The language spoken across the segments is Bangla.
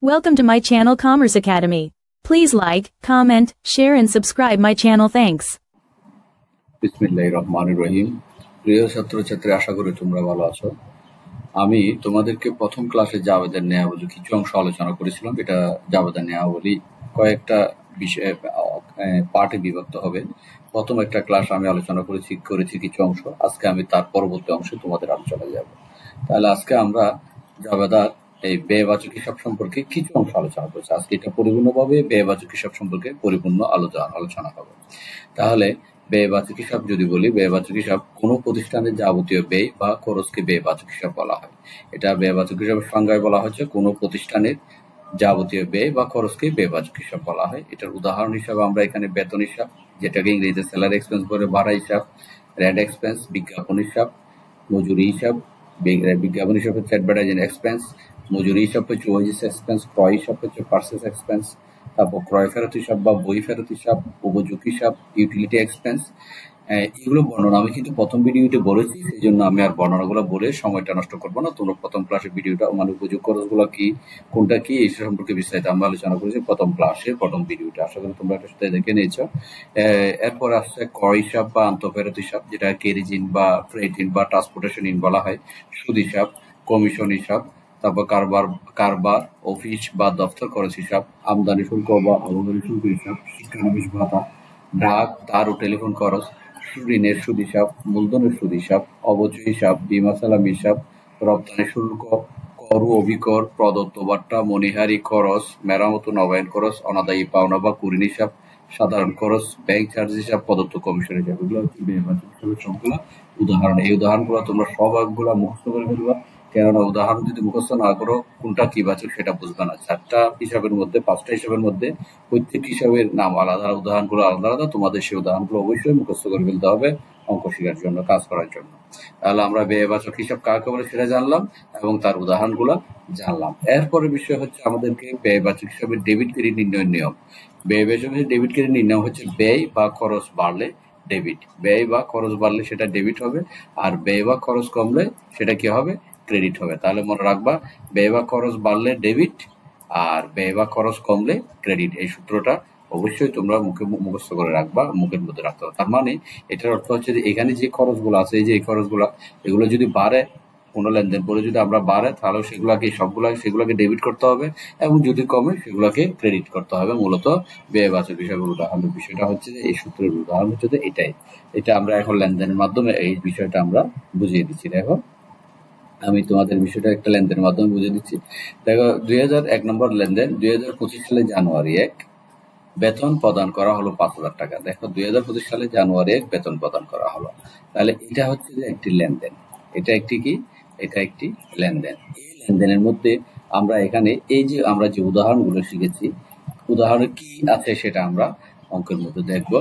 Welcome to my channel Commerce Academy. Please like, comment, share and subscribe my channel. Thanks. বিসমিল্লাহির রহমানির রহিম। প্রিয় ছাত্রছাত্রী, আশা করি তোমরা ভালো আছো। আমি তোমাদেরকে প্রথম ক্লাসে জাবেদার নেয়াবলী কিছু অংশ আলোচনা করেছিলাম। এটা জাবেদার নেয়াবলী কয়েকটা বিষয়ে পার্টে বিভক্ত হবে। প্রথম একটা ক্লাস আমি আলোচনা করেছি কিছু অংশ। আজকে আমি তার পরবর্তী অংশে তোমাদের আলোচনায় যাব। তাহলে আজকে আমরা জাবেদার এই ব্যয়বাচক হিসাব সম্পর্কে কিছু অংশ আলোচনা করছি। আজকে এটা পরিপূর্ণভাবে ব্যয়বাচক হিসাব সম্পর্কে পরিপূর্ণ আলোচনা হবে। তাহলে ব্যয়বাচক হিসাব যদি বলি, ব্যয়বাচক হিসাব কোনো প্রতিষ্ঠানের যাবতীয় ব্যয় বা খরচকে ব্যয়বাচক হিসাব বলা হয়। এটা ব্যয়বাচক হিসাবের সংজ্ঞায় বলা হচ্ছে কোনো প্রতিষ্ঠানের যাবতীয় ব্যয় বা খরচকে ব্যয়বাচক হিসাব বলা হয়। এটার উদাহরণ হিসাবে আমরা এখানে বেতন হিসাব, যেটাকে ইংরেজিতে স্যালারি এক্সপেন্স বলে, ভাড়া হিসাব, রেন্ট এক্সপেন্স, বিজ্ঞাপন হিসাব, মজুরি হিসাব। বিজ্ঞাপন হিসাব হচ্ছে অ্যাডভার্টাইজিং এক্সপেন্স, মজুরি হিসাব হচ্ছে ওয়েজেস এক্সপেন্স, ক্রয় হিসাব হচ্ছে পারচেস এক্সপেন্স, তারপর ক্রয় ফেরত হিসাব বা বই ফেরত হিসাব, উপযোগ হিসাব, ইউটিলিটি এক্সপেন্স। এগুলো বর্ণনা আমি কিন্তু প্রথম ভিডিওতে বলেছি, সেই জন্য আমি আর বর্ণনাগুলো বলে সময়টা নষ্ট করবো না। তোমরা প্রথম ক্লাসের ভিডিওটা মানে উপযোগ খরচগুলো কি, কোনটা কি, এই সম্পর্কে বিস্তারিত আমরা আলোচনা করেছি প্রথম ক্লাসে, প্রথম ভিডিওটা। আশা করি তোমরা একটা সাথে দেখে নিয়েছো। এরপর আসছে ক্রয় হিসাব বা আন্তঃফেরত হিসাব, যেটা কেরিজিন বা ফ্রেট ইন বা ট্রান্সপোর্টেশন ইন বলা হয়, সুদ হিসাব, কমিশন হিসাব, তারপর কারবার, অফিস বা দফতর খরচ হিসাব, আমদানি শুল্ক বা আমদানি শুল্ক হিসাব, শিক্ষানবিশ ভাতা, ডাক, তার ও টেলিফোন খরচ, ঋণের সুদ হিসাব, মূলধনের সুদ হিসাব, অবচয় হিসাব, বীমা সালাম হিসাব, রপ্তানি শুল্ক, কর ও অভিকর, প্রদত্ত বাট্টা, মনিহারি খরচ, মেরামত ও নবায়ন খরচ, অনাদায়ী পাওনা বা কুরিন হিসাব, সাধারণ খরচ, ব্যাংক চার্জ হিসাব, প্রদত্ত কমিশন হিসাব। এগুলো হচ্ছে ব্যয়বাচক হিসাবের সবগুলো উদাহরণ। এই উদাহরণগুলো তোমরা সবগুলো মুখস্থ করে ফেলবা, কেননা উদাহরণ যদি মুখস্থ না করো কোনটা কি বাচক সেটা বুঝবে না। 4টা হিসাবের মধ্যে 5টা হিসাবের মধ্যে প্রত্যেক হিসাবের নাম আলাদা, উদাহরণগুলো আলাদা আলাদা। তোমাদের সেই উদাহরণগুলো অবশ্যই মুখস্থ করে ফেলতে হবে অঙ্ক শেখার জন্য, কাজ করার জন্য। তাহলে আমরা ব্যয়বাচক হিসাব কাকে বলে সেটা জানলাম এবং তার উদাহরণগুলো জানলাম। এরপরে বিষয় হচ্ছে আমাদেরকে ব্যয়বাচক হিসাবে ডেবিট ক্রেডিট নির্ণয়ের নিয়ম। ব্যয়বাচক ডেবিট ক্রেডিট নির্ণয় হচ্ছে ব্যয় বা খরচ বাড়লে ডেবিট, ব্যয় বা খরচ বাড়লে সেটা ডেবিট হবে, আর ব্যয় বা খরচ কমলে সেটা কি হবে, ক্রেডিট হবে। তাহলে মনে রাখবা, ব্যয় বা খরচ বাড়লে ডেবিট আর ব্যয় বা খরচ কমলে ক্রেডিট। এই সূত্রটা অবশ্যই তোমরা মুখস্থ করে রাখবা, মুখের মধ্যে রাখতে হবে। তার মানে এটার অর্থ হচ্ছে যে এখানে যে খরচগুলো আছে, এই যে এই খরচগুলো, এগুলো যদি বাড়ে, কোনো লেনদেন করে যদি আমরা বাড়ে, তাহলে সেগুলোকে ডেবিট করতে হবে, এবং যদি কমে সেগুলোকে ক্রেডিট করতে হবে। মূলত ব্যয়বাচক হিসাবের উদাহরণের বিষয়টা হচ্ছে যে এই সূত্রের উদাহরণ হচ্ছে যে এটাই। এটা আমরা এখন লেনদেনের মাধ্যমে এই বিষয়টা আমরা বুঝিয়ে দিচ্ছি। দেখো, আমি তোমাদের বিষয়টা একটা লেনদেনের মাধ্যমে বুঝিয়ে দিচ্ছি। দেখো, 2001 নম্বর লেনদেন, 2025 সালে জানুয়ারি 1 বেতন প্রদান করা হলো 5,000 টাকা। দেখো, 2025 সালে জানুয়ারি 1 বেতন প্রদান করা হলো। তাহলে এটা হচ্ছে যে একটি লেনদেন। এটা একটি কি, এটা একটি লেনদেন। এই লেনদেনের মধ্যে আমরা এখানে এই যে আমরা যে উদাহরণগুলো শিখেছি, উদাহরণে কি আছে সেটা আমরা অঙ্কের মধ্যে দেখব।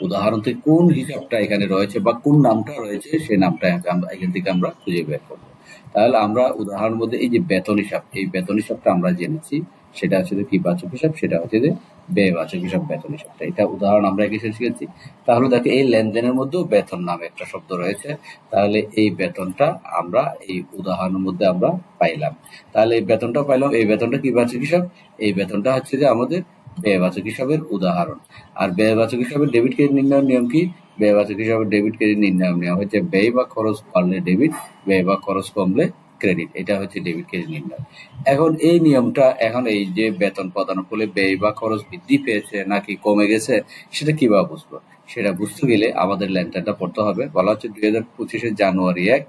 উদাহরণতে কোন হিসাবটা এখানে রয়েছে বা কোন নামটা রয়েছে, সেই নামটা আমরা এখান থেকে আমরা খুঁজে বের করবো। তাহলে আমরা উদাহরণের মধ্যে এই যে বেতন হিসাব, এই বেতন হিসাবটা আমরা জেনেছি, সেটা হচ্ছে যে কি বাচক হিসাব, সেটা হচ্ছে যে ব্যয়বাচক হিসাব, বেতন হিসাবটা। এটা উদাহরণ আমরা এসে শিখেছি। তাহলে দেখো, এই লেনদেনের মধ্যেও বেতন নামে একটা শব্দ রয়েছে। তাহলে এই বেতনটা আমরা এই উদাহরণের মধ্যে আমরা পাইলাম। তাহলে এই বেতনটা পাইলাম, এই বেতনটা কি বাচক হিসাব, এই বেতনটা হচ্ছে যে আমাদের ব্যয়বাচক হিসাবের উদাহরণ। আর ব্যয়বাচক হিসাবে ডেবিট ক্রেডিট নির্ণয়ের নিয়ম কি, ব্যয়বাচক হিসাবে ডেবিট ক্রেডিট নির্ণয়ের নিয়ম হচ্ছে ব্যয় বা খরচ বাড়লে ডেবিট, ব্যয় বা খরচ কমলে ক্রেডিট। এটা হচ্ছে ডেবিট ক্রেডিট নির্ণয়। এখন এই নিয়মটা, এখন এই যে বেতন প্রদানের ফলে ব্যয় বা খরচ বৃদ্ধি পেয়েছে নাকি কমে গেছে, সেটা কিভাবে বুঝবো? সেটা বুঝতে গেলে আমাদের লেনদেনটা পড়তে হবে। বলা হচ্ছে 2025 জানুয়ারি 1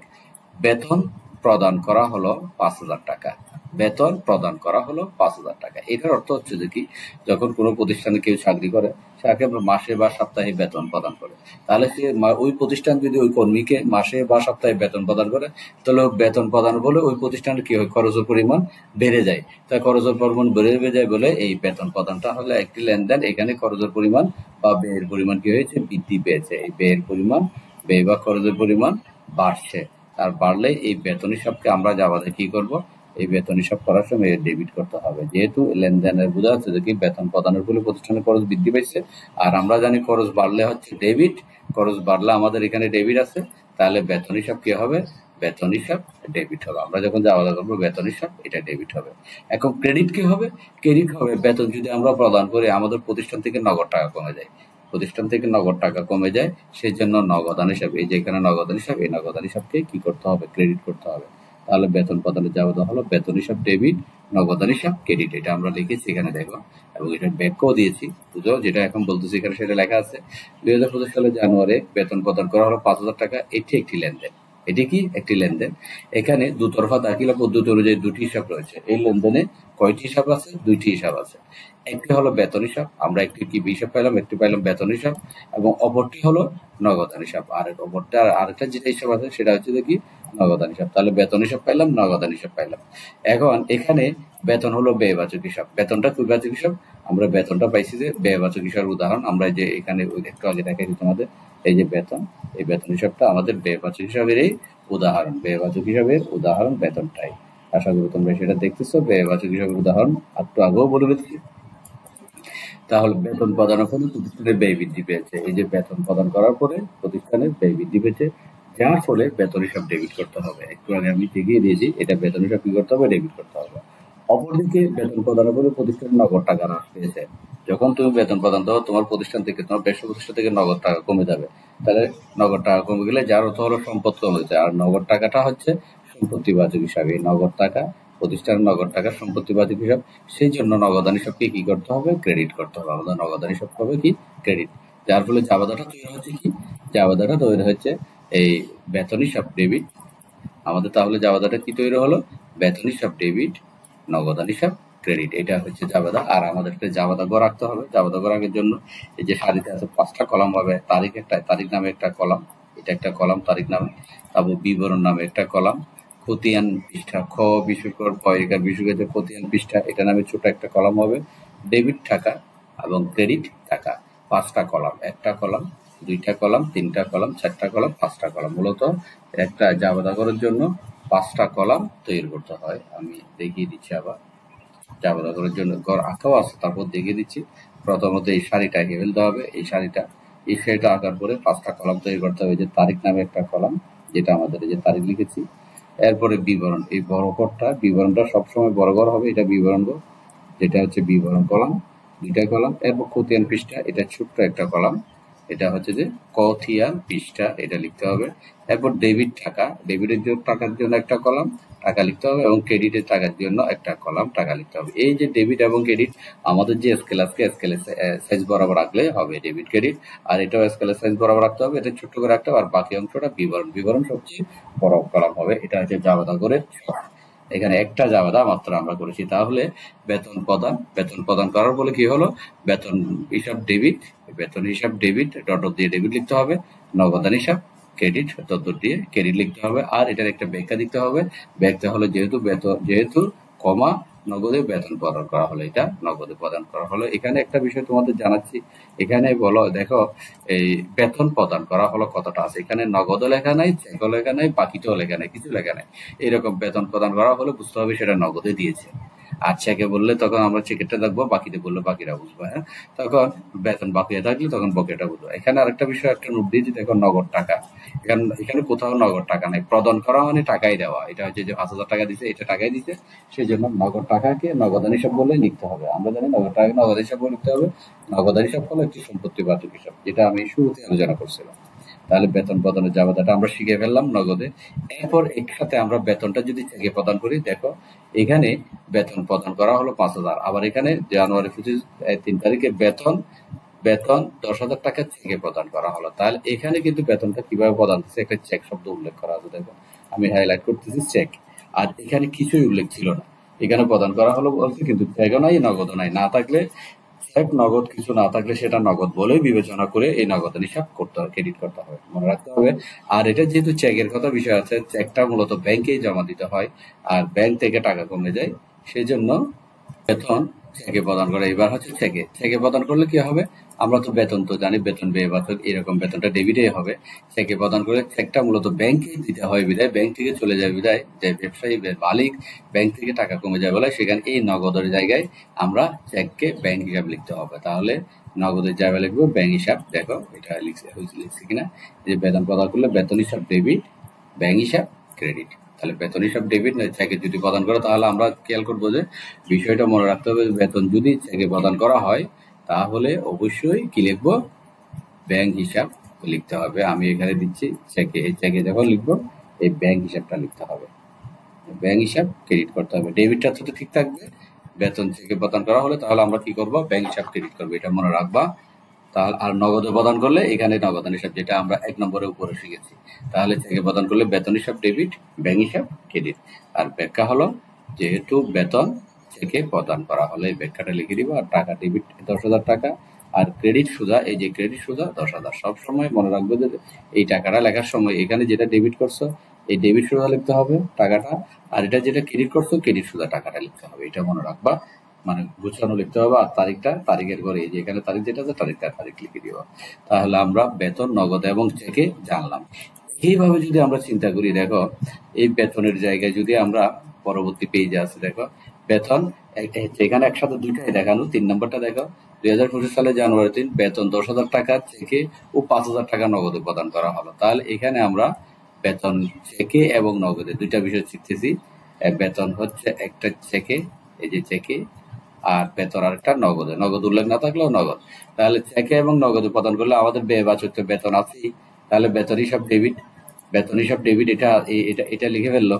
বেতন প্রদান করা হলো 5,000 টাকা। বেতন প্রদান করা হলো 5,000 টাকা। এটার অর্থ হচ্ছে যে কি, যখন কোনো প্রতিষ্ঠানে কেউ চাকরি করে, তাকে মাসে বা সপ্তাহে বেতন প্রদান করে। তাহলে সে ওই প্রতিষ্ঠান যদি ওই কর্মীকে মাসে বা সপ্তাহে বেতন প্রদান করে, তাহলে বেতন প্রদান বলে ওই প্রতিষ্ঠানের কি হয়, খরচের পরিমাণ বেড়ে যায়। তাই খরচের পরিমাণ বেড়ে যায় বলে এই বেতন প্রদানটা হলো একটি লেনদেন। এখানে খরচের পরিমাণ বা ব্যয়ের পরিমাণ কি হয়েছে, বৃদ্ধি পেয়েছে। এই ব্যয়ের পরিমাণ, ব্যয় বা খরচের পরিমাণ বাড়ছে। আর বাড়লে এই বেতন হিসাবকে আমরা যাওয়াতে কি করব, এই বেতন হিসাব করার সময় ডেবিট করতে হবে। যেহেতু লেনদেনের বোঝা যাচ্ছে যে কি বেতন প্রদানের ফলে প্রতিষ্ঠানের খরচ বৃদ্ধি পেয়েছে, আর আমরা জানি খরচ বাড়লে হচ্ছে ডেবিট, খরচ বাড়লে আমাদের এখানে ডেবিট আছে। তাহলে বেতন হিসাব কি হবে, বেতন হিসাব ডেবিট হবে। আমরা যখন যাওয়া করবো বেতন হিসাব এটা ডেবিট হবে। এখন ক্রেডিট কি হবে? ক্রেডিট হবে বেতন যদি আমরা প্রদান করি আমাদের প্রতিষ্ঠান থেকে নগদ টাকা কমে যায়, প্রতিষ্ঠান থেকে নগদ টাকা কমে যায়, সেই জন্য নগদান হিসাব, এই যে এখানে নগদান হিসাব, এই নগদান হিসাবকে কি করতে হবে? ক্রেডিট করতে হবে। তাহলে বেতন প্রদানের যাওয়া হলো বেতন হিসাব ডেবিট, নগদান হিসাব ক্রেডিট। এটা আমরা লিখেছি এখানে দেখো, এবং এটা ব্যাখ্যাও দিয়েছি, বুঝো যেটা এখন বলতেছি এখানে সেটা লেখা আছে। 2025 সালের জানুয়ারি বেতন প্রদান করা হলো 5,000 টাকা। এটি একটি লেনদেন। এটি কি একটি লেনদেন? এখানে দুতরফা দাখিলা পদ্ধতি অনুযায়ী দুটি হিসাব রয়েছে। এই লেনদেনে কয়টি হিসাব আছে? দুইটি হিসাব আছে। একটি হলো বেতন হিসাব, আমরা একটি কি হিসাব পাইলাম, একটি পাইলাম বেতন হিসাব, এবং অপরটি হলো নগদান হিসাব। আর অপরটা আরেকটা যেটা হিসাব আছে সেটা হচ্ছে কি নগদান হিসাব। তাহলে বেতন হিসাব পাইলাম, নগদান হিসাব পাইলাম। এখন এখানে বেতন হলো ব্যয়বাচক হিসাব, বেতনটা ব্যয়বাচক হিসাব। আমরা বেতনটা পাইছি যে ব্যয়বাচক হিসাবের উদাহরণ, আমরা যে এখানে একটু আগে দেখাইছি তোমাদের, এই যে বেতন, এই বেতন হিসাবটা আমাদের ব্যয়বাচক হিসাবের এই উদাহরণ, ব্যয়বাচক হিসাবের উদাহরণ বেতনটাই। আশা করি তোমরা সেটা দেখতেছো, ব্যয়বাচক হিসাবের উদাহরণ একটু আগেও বলে দিচ্ছি। তাহলে বেতন প্রদানের ফলে প্রতিষ্ঠানের ব্যয় বৃদ্ধি পেয়েছে। এই যে বেতন প্রদান করার পরে প্রতিষ্ঠানের ব্যয় বৃদ্ধি পেয়েছে, যার ফলে বেতন হিসাব ডেবিট করতে হবে। একটু আগে আমি দেখিয়ে দিয়েছি, এটা বেতন হিসাব কি করতে হবে? ডেবিট করতে হবে। অপরদিকে বেতন প্রদানের ফলে প্রতিষ্ঠানের নগদ টাকা হ্রাস পেয়েছে। যখন তুমি বেতন প্রদান দাও তোমার প্রতিষ্ঠান থেকে, তোমার ব্যবসা প্রতিষ্ঠান থেকে নগদ টাকা কমে যাবে। তাহলে নগদ টাকা কমে গেলে যার অর্থ হলো সম্পদ কমে যাচ্ছে, আর নগদ টাকাটা হচ্ছে সম্পত্তিবাচক হিসাবে। নগদ টাকা, প্রতিষ্ঠানের নগদ টাকা সম্পত্তিবাচক হিসাব, সেই জন্য নগদান হিসাবকে কি করতে হবে? ক্রেডিট করতে হবে। আমাদের নগদান হিসাব হবে কি? ক্রেডিট। যার ফলে জাবেদাটা তৈরি হচ্ছে কি? জাবেদাটা তৈরি হচ্ছে এই বেতন হিসাব ডেবিট। আমাদের তাহলে জাবেদাটা কি তৈরি হলো? বেতন হিসাব ডেবিট, নগদান হিসাব ক্রেডিট। এটা হচ্ছে জাবেদা। আর আমাদেরকে জাবেদা গড় রাখতে হবে। জাবেদা গড় রাখার জন্য এই যে সারিতে আছে 5টা কলাম হবে। তারিখ নামে একটা কলাম, এটা একটা কলাম তারিখ নামে। তারপর বিবরণ নামে একটা কলাম, খতিয়ান পৃষ্ঠা, খ বিস্ময়কর, ক একার বিস্ময়কর খতিয়ান পৃষ্ঠা, এটা নামে ছোট একটা কলাম হবে। ডেবিট টাকা এবং ক্রেডিট টাকা, 5টা কলাম, একটা কলাম, 2টা কলাম, 3টা কলাম, 4টা কলাম, 5টা কলাম। মূলত একটা জাবেদা করার জন্য 5টা কলাম তৈরি করতে হয়। আমি দেখিয়ে দিচ্ছি আবার, জাবেদা করার জন্য গড় আঁকাও আছে, তারপর দেখিয়ে দিচ্ছি। প্রথমত এই সারিটা এঁকে ফেলতে হবে। এই সারিটা আঁকার পরে 5টা কলাম তৈরি করতে হবে। যে তারিখ নামে একটা কলাম, যেটা আমাদের এই যে তারিখ লিখেছি। এরপরে বিবরণ, এই বড় ঘরটা, বিবরণটা সবসময় বড় ঘর হবে, এটা বিবরণ ঘর, যেটা হচ্ছে বিবরণ কলাম, 2টা কলাম। এরপর খতিয়ান পৃষ্ঠা, এটা ছোট্ট একটা কলাম, এটা হচ্ছে যে খতিয়ান পৃষ্ঠা, এটা লিখতে হবে। এরপর ডেবিট টাকা, ডেবিটের জন্য টাকার জন্য একটা কলাম টাকা লিখতে হবে, এবং ক্রেডিটের টাকার জন্য একটা কলাম টাকা লিখতে হবে। এই যে ডেবিট এবং ক্রেডিট, আমাদের যে স্কেল আছে স্কেলের সাইজ বরাবর রাখলে হবে ডেবিট ক্রেডিট, আর এটাও স্কেলের সাইজ বরাবর রাখতে হবে। এটা ছোট্ট করে রাখতে হবে, আর বাকি অংশটা বিবরণ, বিবরণ সবচেয়ে বড় কলাম হবে। এটা হচ্ছে জাবেদা করে। এখানে একটা জাবেদা মাত্র আমরা করেছি। তাহলে বেতন প্রদান করার ফলে কি হলো? বেতন হিসাব ডেবিট, বেতন হিসাব ডেবিট, ডট দিয়ে ডেবিট লিখতে হবে। নগদান হিসাব ক্রেডিট, ডট দিয়ে ক্রেডিট লিখতে হবে। আর এটার একটা ব্যাখ্যা দিতে হবে। ব্যাখ্যা হলো যেহেতু কমা নগদে বেতন প্রদান করা হলো, এটা নগদে প্রদান করা হলো। এখানে একটা বিষয় তোমাদের জানাচ্ছি, এখানে বলো দেখো, এই বেতন প্রদান করা হলো কতটা আছে, এখানে নগদও লেখা নাই, চেকও লেখা নাই, বাকিটাও লেখা নাই, কিছু লেখা নাই। এরকম বেতন প্রদান করা হলে বুঝতে হবে সেটা নগদে দিয়েছে। আর চেকে বললে তখন আমরা চেকেরটা দেখবো, বাকিতে বললে বাকিরা বুঝবো। হ্যাঁ, তখন বেতন বাকিটা থাকলে তখন বকেটা বুঝবো। এখানে আরেকটা বিষয়, একটা নোট দিয়েছি দেখো, নগদ টাকা। এখানে কোথাও নগদ টাকা নাই, প্রদান করা মানে টাকাই দেওয়া। এটা হচ্ছে যে 5,000 টাকা দিচ্ছে, এটা টাকাই দিচ্ছে, সেই জন্য নগদ টাকাকে নগদান হিসাব বলে লিখতে হবে। আমরা জানি নগদ টাকাকে নগদ হিসাব বলে লিখতে হবে। নগদান হিসাব হলো একটি সম্পত্তিবাচক হিসাব, যেটা আমি শুরুতে আলোচনা করছিলাম। তাহলে বেতন প্রদানের জাবেদাটা আমরা শিখে ফেললাম নগদে। এরপর একসাথে আমরা বেতনটা যদি চেকে প্রদান করি, দেখো এখানে বেতন প্রদান করা হলো 5,000, আবার এখানে জানুয়ারি 3 তারিখে বেতন 10,000 টাকা চেকে প্রদান করা হলো। তাহলে এখানে কিন্তু বেতনটা কিভাবে প্রদান হচ্ছে, একটা চেক শব্দ উল্লেখ করা আছে, দেখো আমি হাইলাইট করতেছি চেক। আর এখানে কিছুই উল্লেখ ছিল না, এখানে প্রদান করা হলো বলছে, কিন্তু চেকও নাই, নগদও নাই। না থাকলে চেক, নগদ কিছু না থাকলে সেটা নগদ বলে বিবেচনা করে এই নগদ হিসাব করতে হবে, ক্রেডিট করতে হবে, মনে রাখতে হবে। আর এটা যেহেতু চেকের কথা বিষয় আছে, চেকটা মূলত ব্যাংকেই জমা দিতে হয়, আর ব্যাংক থেকে টাকা কমে যায়, সেই জন্য বেতন চেকে প্রদান করে। এবার হচ্ছে চেকে প্রদান করলে কি হবে? আমরা তো বেতন তো জানি, বেতন ব্যয়বাচক, এরকম বেতনটা ডেবিটে হবে। চেকে প্রদান করে চেকটা মূলত ব্যাংকে দিতে হয় বিদায়, ব্যাংক থেকে চলে যায় বিদায়, যে ব্যবসায়ী মালিক ব্যাংক থেকে টাকা কমে যায় বলে, সেখানে এই নগদের জায়গায় আমরা চেককে ব্যাংক হিসাব লিখতে হবে। তাহলে নগদের জায়গায় লিখবো ব্যাংক হিসাব। দেখো এটা লিখছি কিনা, যে বেতন প্রদান করলে বেতন হিসাব ডেবিট, ব্যাংক হিসাব ক্রেডিট। তাহলে বেতন হিসাব ডেবিট না চেকে যদি প্রদান করে, তাহলে আমরা খেয়াল করবো যে বিষয়টা মনে রাখতে হবে, বেতন যদি চেকে প্রদান করা হয় তাহলে অবশ্যই কি লিখবো, ব্যাংক হিসাব লিখতে হবে। আমি এখানে দিচ্ছি চেকে, এই চেকে যখন লিখবো এই ব্যাংক হিসাবটা লিখতে হবে, ব্যাংক হিসাব ক্রেডিট করতে হবে। ডেবিটটা তো ঠিক থাকবে, বেতন চেকে প্রদান করা হলে তাহলে আমরা কি করব, ব্যাংক হিসাব ক্রেডিট করবো, এটা মনে রাখবা। তাহলে আর নগদে প্রদান করলে এখানে নগদান হিসাব, যেটা আমরা 1 নম্বরে উপরে শিখেছি। তাহলে চেকে প্রদান করলে বেতন হিসাব ডেবিট, ব্যাংক হিসাব ক্রেডিট। আর ব্যাখ্যা হলো, যেহেতু বেতন চেকে প্রদান করা হলে এই ব্যাখ্যাটা লিখে দিব, আর টাকা ডেবিট 10,000 টাকা, আর ক্রেডিট সুদা, এই যে ক্রেডিট সুদা 10,000। সবসময় মনে রাখবে যে এই টাকাটা লেখার সময় এখানে যেটা ডেবিট করছো এই ডেবিট সুদা লিখতে হবে টাকাটা, আর এটা যেটা ক্রেডিট করছো ক্রেডিট সুদা টাকাটা লিখতে হবে, এটা মনে রাখবা। মানে গুছানো লিখতে হবে, আর তারিখটা তারিখের পরে এই যে এখানে তারিখ যেটা আছে তারিখটা তারিখ লিখে দিব। তাহলে আমরা বেতন নগদ এবং চেকে জানলাম। এইভাবে যদি আমরা চিন্তা করি, দেখো এই বেতনের জায়গায় যদি আমরা পরবর্তী পেজে আছে, দেখো বেতন এখানে একসাথে দুইটাই দেখানো। 3 নম্বরটা দেখো, 2025 সালে জানুয়ারি 3 বেতন 10,000 টাকা চেকে ও 5,000 টাকা নগদে প্রদান করা হলো। তাহলে এখানে আমরা বেতন চেকে এবং নগদে দুইটা বিষয় শিখতেছি। বেতন হচ্ছে একটা চেকে, এই যে চেকে, আর বেতন আর একটা নগদে, নগদ উল্লেখ না থাকলেও নগদ। তাহলে চেকে এবং নগদে প্রদান করলে আমাদের ব্যয়বাচক তো বেতন আছেই, তাহলে বেতন হিসাব ডেবিট, বেতন হিসাব ডেবিট, এটা এটা এটা লিখে ফেললো।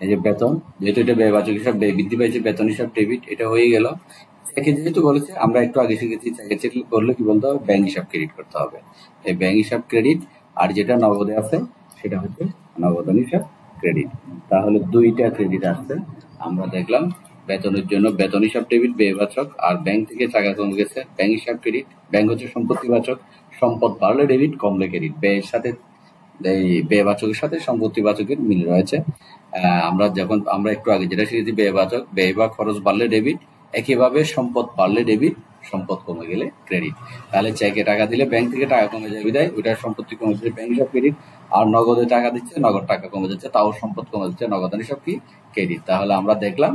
এই যে বেতন, যেহেতু এটা ব্যয়বাচক হিসাব বৃদ্ধি পাইছে, বেতন হিসাব ডেবিট, এটা হয়ে গেল। চেকে যেহেতু বলেছে, আমরা একটু আগে শিখেছি চেকে চেক করলে কি বলতে হবে, ব্যাংক হিসাব ক্রেডিট করতে হবে। এই ব্যাংক হিসাব ক্রেডিট, আর যেটা নগদে আছে সেটা হচ্ছে নগদান হিসাব ক্রেডিট। তাহলে দুইটা ক্রেডিট আসছে। আমরা দেখলাম বেতনের জন্য বেতন হিসাব ডেবিট ব্যয়বাচক, আর ব্যাংক থেকে টাকা কমে গেছে ব্যাংক হিসাব ক্রেডিট। ব্যাংক হচ্ছে সম্পত্তিবাচক, সম্পদ বাড়লে ডেবিট, কমলে ক্রেডিট। ব্যয়ের সাথে এই ব্যয়বাচকের সাথে সম্পত্তিবাচকের মিল রয়েছে। আমরা একটু আগে যেটা শিখেছি, ব্যয়বাচক, ব্যয় বা খরচ বাড়লে ডেবিট, একইভাবে সম্পদ বাড়লে ডেবিট, সম্পদ কমে গেলে ক্রেডিট। তাহলে চেকে টাকা দিলে ব্যাংক থেকে টাকা কমে যাবে, বিদায় ওইটার সম্পত্তি কমে যাচ্ছে, ব্যাংক হিসাব ক্রেডিট। আর নগদে টাকা দিচ্ছে, নগদ টাকা কমে যাচ্ছে, তাও সম্পদ কমে যাচ্ছে, নগদান হিসাব কি ক্রেডিট। তাহলে আমরা দেখলাম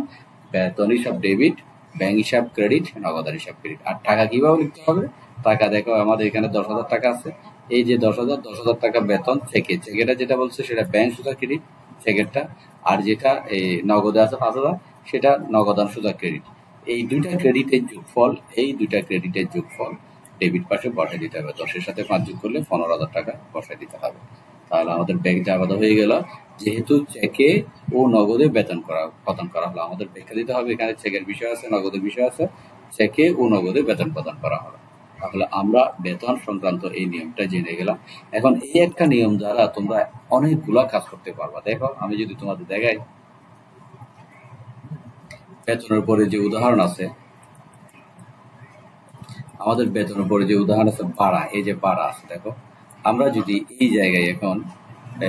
বেতন হিসাব ডেবিট, ব্যাংক হিসাব ক্রেডিট, নগদান হিসাব ক্রেডিট। আর টাকা কিভাবে লিখতে হবে, টাকা দেখো আমাদের এখানে 10,000 টাকা আছে, এই যে 10,000 টাকা বেতন চেকে, চেকেটা যেটা বলছে সেটা ব্যাংক সুদা ক্রেডিট চেকেরটা, আর যেটা এই নগদে আছে 5,000 সেটা নগদান সুদা ক্রেডিট। এই দুইটা ক্রেডিটের যোগফল, এই দুইটা ক্রেডিটের যোগফল ডেবিট পাশে বসাই দিতে হবে। 10-এর সাথে 5 যোগ করলে 15,000 টাকা বসাই দিতে হবে। তাহলে আমাদের ব্যাংক জাবাদা হয়ে গেল। যেহেতু চেকে ও নগদে বেতন প্রদান করা হলো, আমাদের ব্যাখ্যা দিতে হবে। এখানে চেকের বিষয় আছে, নগদের বিষয় আছে, চেকে ও নগদে বেতন প্রদান করা হলো। তাহলে আমরা বেতন সংক্রান্ত এই নিয়মটা জেনে গেলাম। এখন এই একটা নিয়ম দ্বারা তোমরা অনেকগুলা কাজ করতে পারবা। দেখো আমি যদি তোমাদের দেখাই, বেতনের পরে যে উদাহরণ আছে, আমাদের বেতনের পরে যে উদাহরণ আছে ভাড়া, এই যে ভাড়া আছে, দেখো আমরা যদি এই জায়গায় এখন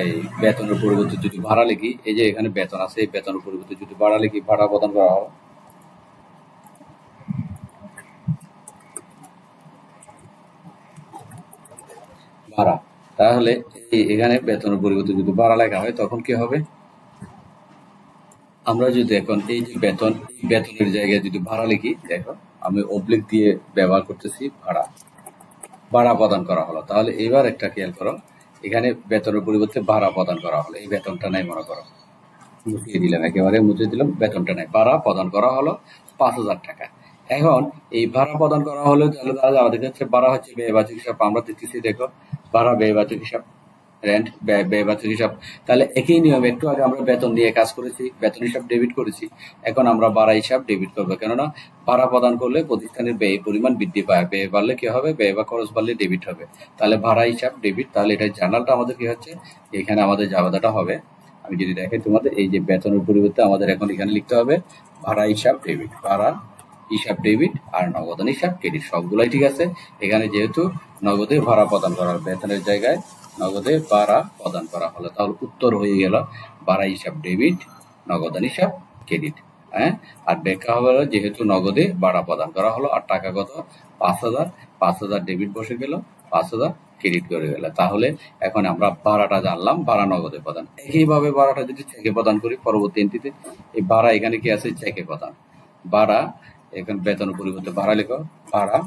এই বেতনের পরিবর্তে যদি ভাড়া লিখি, এই যে এখানে বেতন আছে, এই বেতনের পরিবর্তে যদি ভাড়া লিখি, ভাড়া প্রদান করা হয়, ভাড়া। তাহলে এখানে বেতনের পরিবর্তে যদি ভাড়া লেখা হয় তখন কি হবে, আমরা যদি এখন এই যে বেতন, বেতনের জায়গায় যদি ভাড়া লিখি, দেখো আমি অবলিক দিয়ে ব্যবহার করতেছি, ভাড়া, ভাড়া প্রদান করা হলো। তাহলে এবার একটা খেয়াল করো, এখানে বেতনের পরিবর্তে ভাড়া প্রদান করা হলো, এই বেতনটা নাই, মনে করো মুছিয়ে দিলাম, একেবারে মুছে দিলাম, বেতনটা নাই, ভাড়া প্রদান করা হলো 5,000 টাকা। এখন এই ভাড়া প্রদান করা হলো, তাহলে তাহলে আমাদের কাছে ভাড়া হচ্ছে ব্যয়বাচক হিসাব, আমরা দেখতেছি, দেখো ভাড়া ব্যয়বাচক হিসাব, রেন্ট ব্যয়বাচক হিসাব। তাহলে একই নিয়ম, একটু আগে আমরা বেতন দিয়ে কাজ করেছি, বেতন হিসাব ডেবিট করেছি, এখন আমরা ভাড়া হিসাব ডেবিট করবো। কেননা ভাড়া প্রদান করলে প্রতিষ্ঠানের ব্যয় পরিমাণ বৃদ্ধি পায়, ব্যয় বাড়লে কি হবে, ব্যয় বা খরচ বাড়লে ডেবিট হবে। তাহলে ভাড়া হিসাব ডেবিট, তাহলে এটা জার্নালটা আমাদের কি হচ্ছে, এখানে আমাদের জাবাদাটা হবে। আমি যদি দেখাই তোমাদের, এই যে বেতনের পরিবর্তে আমাদের এখন এখানে লিখতে হবে ভাড়া হিসাব ডেবিট, ভাড়া হিসাব ডেবিট, আর নগদান হিসাব ক্রেডিট, সবগুলাই ঠিক আছে। এখানে যেহেতু নগদে ভাড়া প্রদান করা হবে, বেতনের জায়গায় নগদে ভাড়া প্রদান করা হলো, তাহলে উত্তর হয়ে গেল ভাড়া হিসাব ডেবিট, নগদান হিসাব ক্রেডিট। হ্যাঁ, আর ব্যাখ্যা হবে যেহেতু নগদে ভাড়া প্রদান করা হলো, আর টাকা কত 5,000, 5,000 ডেবিট বসে গেল, 5,000 ক্রেডিট করে গেল। তাহলে এখন আমরা ভাড়াটা জানলাম, ভাড়া নগদে প্রদান। একইভাবে ভাড়াটা যদি চেকে প্রদান করি পরবর্তী এন্ট্রিতে, এই ভাড়া এখানে কি আছে, চেকে প্রদান, ভাড়া, এখন বেতনের পরিবর্তে ভাড়া লিখো, ভাড়া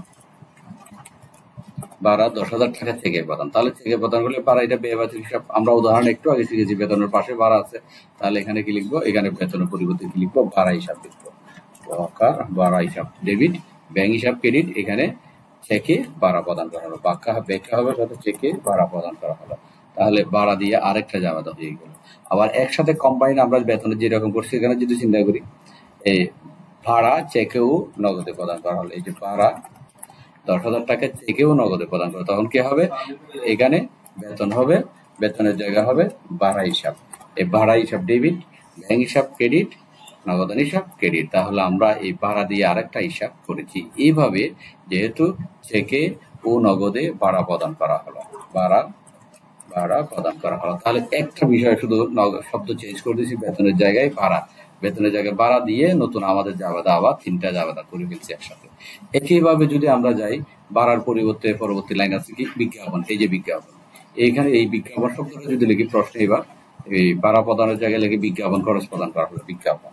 ভাড়া 10,000 টাকা চেকে প্রদান, তাহলে চেকে প্রদান করলে ভাড়া এটা ব্যয় বাচক হিসাব। আমরা উদাহরণ একটু আগে শিখেছি, বেতনের পাশে ভাড়া আছে, তাহলে এখানে কি লিখবো, এখানে বেতনের পরিবর্তে কি লিখবো, ভাড়া হিসাব লিখবো। ভাড়া হিসাব ডেবিট, ব্যাংক হিসাব ক্রেডিট, এখানে চেকে ভাড়া প্রদান করা হলো, ব্যাখ্যা হবে সাথে চেকে ভাড়া প্রদান করা হলো, তাহলে ভাড়া দিয়ে আরেকটা জাবেদা হয়ে গেল। আবার একসাথে কম্বাইন আমরা বেতনের যেরকম করছি, এখানে যদি চিন্তা করি, এই ভাড়া চেকেও নগদে প্রদান করা হলো, এই যে ভাড়া 10,000 টাকা চেকেও নগদে প্রদান করা, তখন কি হবে, এখানে বেতন হবে, বেতনের জায়গা হবে ভাড়া হিসাব, এই ভাড়া হিসাব ডেবিট, ব্যাংক হিসাব ক্রেডিট, নগদান হিসাব ক্রেডিট, তাহলে আমরা এই ভাড়া দিয়ে আরেকটা হিসাব করেছি। এইভাবে যেহেতু চেকে ও নগদে ভাড়া প্রদান করা হলো, ভাড়া প্রদান করা হলো, তাহলে একটা বিষয় শুধু শব্দ চেঞ্জ করে দিয়েছি, বেতনের জায়গায় ভাড়া, বেতনের জায়গায় ভাড়া দিয়ে নতুন আমাদের জাবেদা আবার 3টা জাবেদা করে ফেলছি একসাথে। একইভাবে যদি আমরা যাই, ভাড়ার পরিবর্তে পরবর্তী লাইন আছে কি, বিজ্ঞাপন, এই যে বিজ্ঞাপন, এইখানে এই বিজ্ঞাপন শব্দটা যদি লিখি প্রশ্নে, এবার এই ভাড়া প্রদানের জায়গায় লিখে বিজ্ঞাপন খরচ প্রদান করা হলো, বিজ্ঞাপন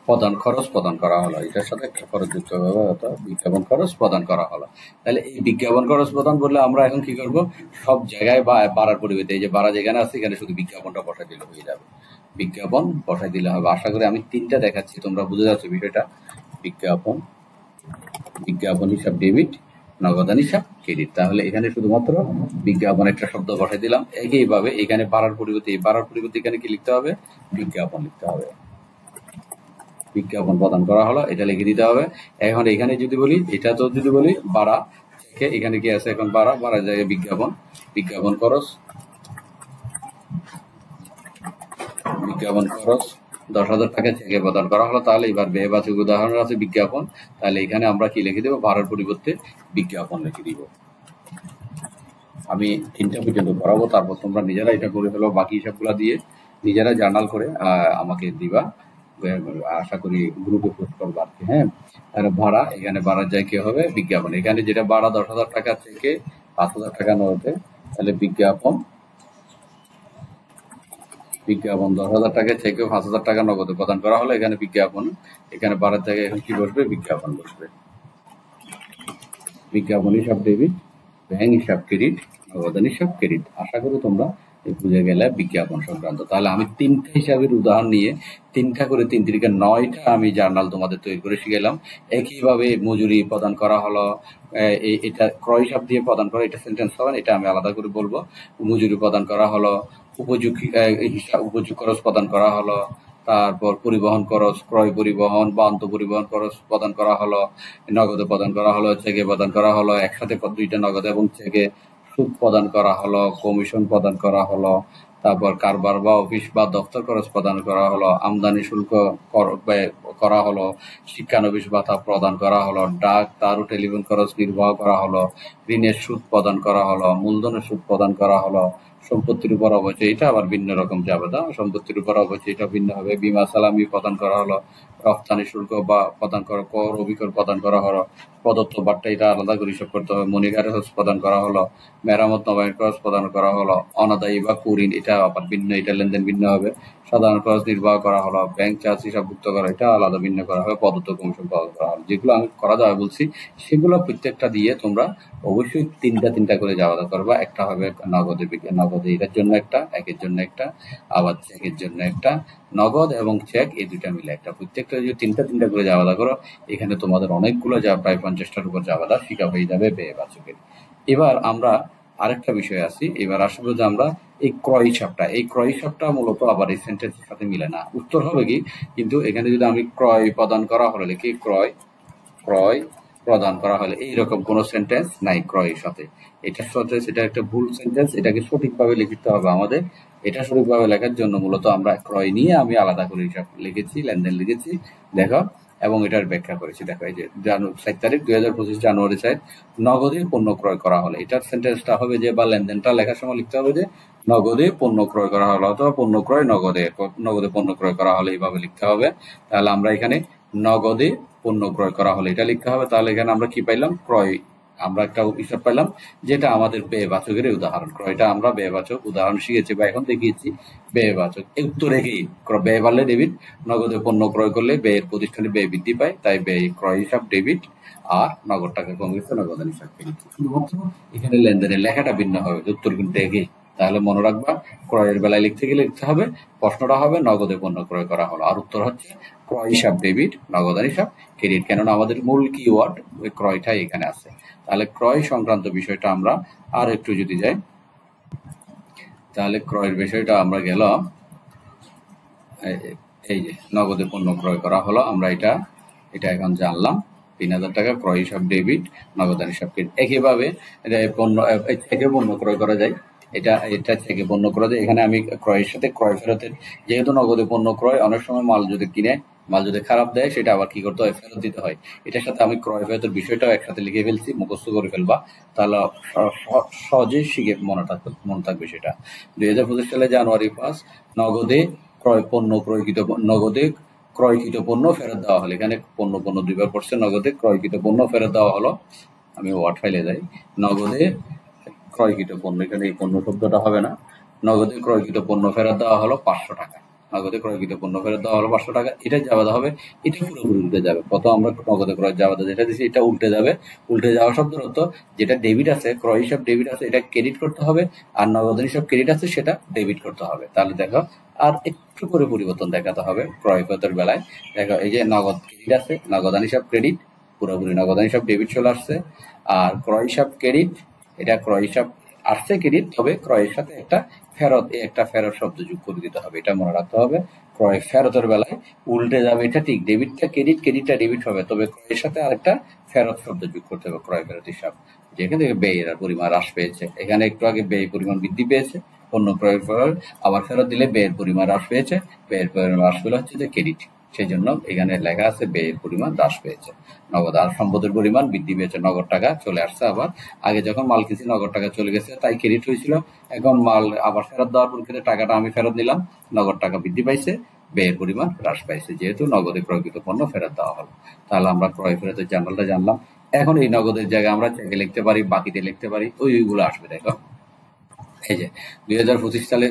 প্রদান খরচ প্রদান করা হলো, এটার সাথে একটা খরচ যুক্ত হবে, অর্থাৎ বিজ্ঞাপন খরচ প্রদান করা হলো। তাহলে এই বিজ্ঞাপন খরচ প্রদান করলে আমরা এখন কি করব, সব জায়গায় ভাড়ার পরিবর্তে এই যে ভাড়া যেখানে আছে এখানে শুধু বিজ্ঞাপনটা বসাই দিলে হয়ে যাবে, বিজ্ঞাপন বসাই দিলে হবে। আশা করি আমি 3টা দেখাচ্ছি, তোমরা বুঝে যাচ্ছ বিষয়টা। বিজ্ঞাপন হিসাব ডেবিট, নগদান হিসাব ক্রেডিট, তাহলে এখানে শুধুমাত্র বিজ্ঞাপন একটা শব্দ বসাই দিলাম। একইভাবে এখানে ভাড়ার পরিবর্তে, এই ভাড়ার পরিবর্তে এখানে কি লিখতে হবে, বিজ্ঞাপন লিখতে হবে, বিজ্ঞাপন প্রদান করা হলো, এটা লিখে দিতে হবে। এখন এখানে যদি বলি, এটা তো যদি বলি ভাড়া, এখানে কি আছে, এখন ভাড়া জায়গায় বিজ্ঞাপন, বিজ্ঞাপন খরচ 10,000 টাকা চেকে প্রদান করা হলো, তাহলে এবার ব্যয়বাচক উদাহরণ আছে বিজ্ঞাপন, তাহলে এখানে আমরা কি লিখে দেবো, ভাড়ার পরিবর্তে বিজ্ঞাপন লিখে দিব। আমি 3টা পর্যন্ত করাবো, তারপর তোমরা নিজেরা এটা করে ফেলো, বাকি হিসাবগুলো দিয়ে নিজেরা জার্নাল করে আমাকে দিবা, আশা করি গ্রুপে পোস্ট করবো আর কি। হ্যাঁ, তাহলে ভাড়া, এখানে ভাড়ার জায়গায় কি হবে, বিজ্ঞাপন, এখানে যেটা ভাড়া 10,000 টাকা থেকে 5,000 টাকা নগদে, তাহলে বিজ্ঞাপন 10,000 টাকা থেকে 5,000 টাকা নগদে প্রদান করা হলো, এখানে বিজ্ঞাপন, এখানে ভাড়ার জায়গায় এখন কি বসবে, বিজ্ঞাপন বসবে, বিজ্ঞাপন হিসাব ডেবিট, ব্যাংক হিসাব ক্রেডিট, নগদান হিসাব ক্রেডিট। আশা করি তোমরা বুঝে গেলে বিজ্ঞাপন সংক্রান্ত। তাহলে আমি 3টা হিসাবের উদাহরণ নিয়ে 3টা করে 3 3 9টা আমি জার্নাল তোমাদের তৈরি করে শিখালাম। একইভাবে মজুরি প্রদান করা হলো, এটা ক্রয় হিসাব দিয়ে প্রদান করা, এটা সেন্টেন্স হবে, এটা আমি আলাদা করে বলবো। মজুরি প্রদান করা হলো, উপযোগ খরচ প্রদান করা হলো, তারপর পরিবহন খরচ, ক্রয় পরিবহন বা পরিবহন খরচ প্রদান করা হলো, নগদে প্রদান করা হলো, চেকে প্রদান করা হলো, একসাথে 2টা নগদ এবং চেকে, সুদ প্রদান করা হলো, কমিশন প্রদান করা হলো, তারপর কারবার বা অফিস বা দপ্তর খরচ প্রদান করা হলো, আমদানি শুল্ক করা হলো, শিক্ষানবিশ ভাতা প্রদান করা হলো, ডাক তার ও টেলিফোন খরচ নির্বাহ করা হলো, ঋণের সুদ প্রদান করা হলো, মূলধনের সুদ প্রদান করা হলো, সম্পত্তির উপর অবচয়, এটা আবার ভিন্ন রকম জাবেদা, সম্পত্তির উপর অবচয় এটা ভিন্ন হবে, বীমা সালামি প্রদান করা হলো, রপ্তানি শুল্ক বা প্রদান করা, কর অভিকর প্রদান করা হলো, প্রদত্ত বার্তা এটা আলাদা করে হিসাব করতে হবে, মনিহারের খরচ প্রদান করা হলো, মেরামত নবায়ন খরচ প্রদান করা হলো, অনাদায়ী বা কুঋণ এটা আবার ভিন্ন, এটা লেনদেন ভিন্ন হবে, সাধারণ খরচ নির্বাহ করা হলো, ব্যাংক চার্জ হিসাবভুক্ত করা এটা আলাদা ভিন্ন করা হবে, প্রদত্ত কমিশন প্রদান করা হলো। যেগুলো আমি করা যাবে বলছি সেগুলো প্রত্যেকটা দিয়ে তোমরা অবশ্যই 3টা করে জাবেদা করবা। একটা হবে নগদে এটার জন্য একটা, একের জন্য একটা, আবার চেকের জন্য একটা, নগদ এবং চেক এই 2টা মিলে একটা। প্রত্যেকটা যদি 3টা করে জাবেদা করো, এখানে তোমাদের অনেকগুলো প্রায় 50টার উপর জাবেদা শিখা হয়ে যাবে ব্যয়বাচকের। এবার আমরা আরেকটা বিষয় আছি, এবার আসলে যে আমরা এই ক্রয় হিসাবটা মূলত আবার এই সেন্টেন্সের সাথে মিলে না, উত্তর হবে কি, কিন্তু এখানে যদি আমি ক্রয় প্রদান করা হলে লিখি, ক্রয় প্রদান করা হলে এইরকম কোন সেন্টেন্স নাই ক্রয়ের সাথে, এটার সাথে সেটা একটা ভুল সেন্টেন্স, এটাকে সঠিকভাবে লিখতে হবে আমাদের। এটা সঠিকভাবে লেখার জন্য মূলত আমরা ক্রয় নিয়ে আমি আলাদা করে হিসাব লিখেছি, লেনদেন লিখেছি, দেখো, এবং এটার ব্যাখ্যা করেছি। দেখো, এই যে 7 তারিখ 2025 জানুয়ারি 4 নগদে পণ্য ক্রয় করা হলে, এটার সেন্টেন্সটা হবে যে, বা লেনদেনটা লেখার সময় লিখতে হবে যে নগদে পণ্য ক্রয় করা হলো, অথবা পণ্য ক্রয় নগদে পণ্য ক্রয় করা হলে এইভাবে লিখতে হবে। তাহলে আমরা এখানে নগদে পণ্য ক্রয় করা হলে এটা লিখতে হবে। তাহলে এখানে আমরা কি পাইলাম, আমরা একটা হিসাব পেলাম যেটা আমাদের ব্যয়বাচকের উদাহরণ। ক্রয়টা আমরা ব্যয়বাচক উদাহরণ শিখেছি বা এখন দেখিয়েছি ব্যয়বাচক। এই উত্তর রেখেই ব্যয় বাড়লে ডেবিট, নগদে পণ্য ক্রয় করলে ব্যয়ের প্রতিষ্ঠানে ব্যয় বৃদ্ধি পায়, তাই ব্যয় ক্রয় হিসাব ডেবিট, আর নগদ টাকা কমে গেছে নগদান হিসাব ক্রেডিট। শুধুমাত্র এখানে লেনদেনের লেখাটা ভিন্ন হবে, উত্তর কিন্তু একই। তাহলে মনে রাখবা, ক্রয়ের বেলায় লিখতে গেলে লিখতে হবে প্রশ্নটা হবে নগদে পণ্য ক্রয় করা হলো, আর উত্তর হচ্ছে ক্রয় হিসাব ডেবিট, নগদান হিসাব ক্রেডিট। কেননা আমাদের মূল কিওয়ার্ড ওই ক্রয়টাই এখানে আছে। তাহলে ক্রয় সংক্রান্ত বিষয়টা আমরা আর একটু যদি যাই, তাহলে ক্রয়ের বিষয়টা আমরা গেলাম এই যে নগদে পণ্য ক্রয় করা হলো, আমরা এটা এখন জানলাম। ৩,০০০ টাকা ক্রয় হিসাব ডেবিট, নগদান হিসাব ক্রেডিট। একইভাবে থেকে পণ্য ক্রয় করা যায়, এটা থেকে পণ্য করা যায়। এখানে আমি ক্রয়ের সাথে ক্রয় ফেরতের, যেহেতু নগদে পণ্য ক্রয়, অনেক সময় মাল যদি কিনে মাল যদি খারাপ দেয় সেটা আবার কি করতে হয়, ফেরত দিতে হয়। এটার সাথে আমি ক্রয় ফেরতের বিষয়টাও একসাথে লিখে ফেলছি, মুখস্থ করে ফেলবা, তাহলে সহজে শিখে মনে থাকবে সেটা। ২০২৫ সালে জানুয়ারি ৫ নগদে নগদে ক্রয়কৃত পণ্য ফেরত দেওয়া হলো। এখানে পণ্য দুইবার পড়ছে, নগদে ক্রয়কৃত পণ্য ফেরত দেওয়া হলো। আমি ওয়ার্ড ফাইলে যাই, নগদে ক্রয়কৃত পণ্য, এখানে এই পণ্য শব্দটা হবে না। নগদে ক্রয়কৃত পণ্য ফেরত দেওয়া হলো ৫০০ টাকা। নগদে ক্রয়কৃত পণ্য ফেরত দেওয়া হলো ৫০০ টাকা। এটা জাবেদা হবে, এটা পুরোপুরি উল্টে যাবে। কত আমরা নগদে ক্রয় জাবেদা যেটা দিচ্ছি এটা উল্টে যাবে। উল্টে যাওয়া শব্দের অর্থ, যেটা ডেবিট আছে, ক্রয় হিসাব ডেবিট আছে, এটা ক্রেডিট করতে হবে, আর নগদান হিসাব ক্রেডিট আছে সেটা ডেবিট করতে হবে। তাহলে দেখো আর একটু করে পরিবর্তন দেখাতে হবে ক্রয় ফেরতের বেলায়। দেখো এই যে নগদ ক্রেডিট আছে, নগদান হিসাব ক্রেডিট, পুরোপুরি নগদান হিসাব ডেবিট চলে আসছে। আর ক্রয় হিসাব ক্রেডিট, এটা ক্রয় হিসাব আসছে ক্রেডিট, তবে ক্রয়ের সাথে একটা ফেরত শব্দ যোগ করে দিতে হবে, এটা মনে রাখতে হবে। ক্রয় ফেরতের বেলায় উল্টে যাবে, এটা ঠিক, ডেবিটটা ক্রেডিট, ক্রেডিটটা ডেবিট হবে, তবে ক্রয়ের সাথে আরেকটা ফেরত শব্দ যোগ করতে হবে, ক্রয় ফেরত হিসাব। যেখান থেকে ব্যয়ের পরিমাণ হ্রাস পেয়েছে, এখানে একটু আগে ব্যয় পরিমাণ বৃদ্ধি পেয়েছে, পণ্য ক্রয়ের পর আবার ফেরত দিলে ব্যয়ের পরিমাণ হ্রাস পেয়েছে, ব্যয়ের পরিমাণ হ্রাস পেলে হচ্ছে যে ক্রেডিট, সেই জন্য এখানে লেখা আছে ব্যয়ের পরিমাণ হ্রাস পেয়েছে। নগদ আর সম্পদের পরিমাণ বৃদ্ধি পেয়েছে, নগদ টাকা চলে আসছে আবার। আগে যখন মাল কিনছি নগদ টাকা চলে গেছে, তাই ক্রেডিট হয়েছিল। এখন মাল আবার ফেরত দেওয়ার পরিপ্রেক্ষিতে টাকাটা আমি ফেরত নিলাম, নগদ টাকা বৃদ্ধি পাইছে, ব্যয়ের পরিমাণ হ্রাস পাইছে, যেহেতু নগদে ক্রয়কৃত পণ্য ফেরত দেওয়া হলো। তাহলে আমরা ক্রয় ফেরতের জার্নালটা জানলাম। এখন এই নগদের জায়গায় আমরা চেকে লিখতে পারি, বাকিতে লিখতে পারি, ওইগুলো আসবে। দেখো এই যে ২০২৫ সালে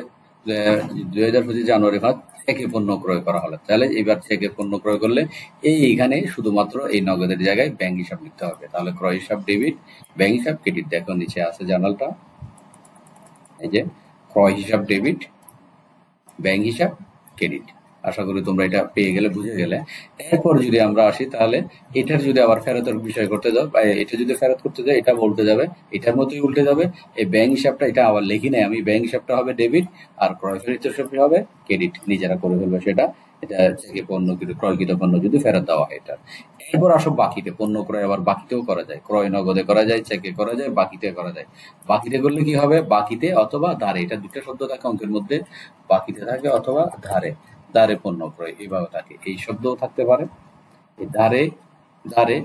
২০২৫ জানুয়ারি ৫ চেকে পণ্য ক্রয় করা হলো। তাহলে এবার চেকে পণ্য ক্রয় করলে এইখানে শুধুমাত্র এই নগদের জায়গায় ব্যাংক হিসাব লিখতে হবে। তাহলে ক্রয় হিসাব ডেবিট, ব্যাংক হিসাব ক্রেডিট। দেখো নিচে আছে জার্নালটা, এই যে ক্রয় হিসাব ডেবিট, ব্যাংক হিসাব ক্রেডিট। আশা করি তোমরা এটা পেয়ে গেলে, বুঝে গেলে। এরপর যদি আমরা আসি, তাহলে এটার যদি আবার ফেরতের বিষয় করতে যাও, এটা যদি ফেরত করতে যাও, এটা উল্টে যাবে, এটার মতোই উল্টে যাবে। এই ব্যাংক হিসাবটা, এটা আবার লিখি নাই আমি, ব্যাংক হিসাবটা হবে ডেবিট, আর ক্রয় ফেরতের হিসাব হবে ক্রেডিট। নিজেরা করে ফেলবে সেটা। এটা থেকে পণ্য ক্রয়কৃত পণ্য যদি ফেরত দেওয়া হয় এটা। এরপর আসো বাকিতে, পণ্য ক্রয় আবার বাকিতেও করা যায়, ক্রয় নগদে করা যায়, চেকে করা যায়, বাকিতে করা যায়। বাকিতে করলে কি হবে, বাকিতে অথবা ধারে, এটা দুটো শব্দ থাকে অঙ্কের মধ্যে, বাকিতে থাকে অথবা ধারে। ধারে পণ্য ক্রয় এভাবে থাকে, এই শব্দও থাকতে পারে। ধারে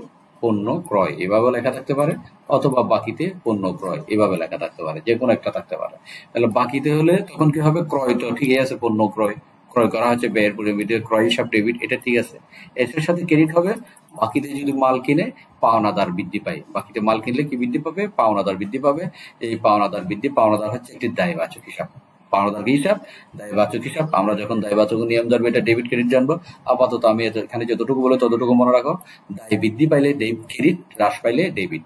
পণ্য ক্রয় এভাবে লেখা থাকতে পারে, অথবা বাকিতে পণ্য ক্রয় এভাবে লেখা থাকতে পারে, যে কোনো একটা থাকতে পারে। তাহলে বাকিতে হলে তখন কি হবে, ক্রয় তো ঠিকই আছে, পণ্য ক্রয় ক্রয় করা হচ্ছে ব্যয়ের পরিমিতি, ক্রয় হিসাব ডেবিট, এটা ঠিক আছে। এর সাথে ক্রেডিট হবে। বাকিতে যদি মাল কিনে পাওনাদার বৃদ্ধি পায়, বাকিতে মাল কিনলে কি বৃদ্ধি পাবে, পাওনাদার বৃদ্ধি পাবে। এই পাওনাদার হচ্ছে একটি দায়বাচক হিসাব। পাওনাদার হিসাব, দায়বাচক হিসাব। আমরা যখন দায়বাচক নিয়ম জানবো, এটা ডেবিট ক্রেডিট জানবো। আপাতত আমি এখানে যতটুকু বলে ততটুকু মনে রাখো। দায় বৃদ্ধি পাইলে ক্রেডিট, হ্রাস পাইলে ডেবিট।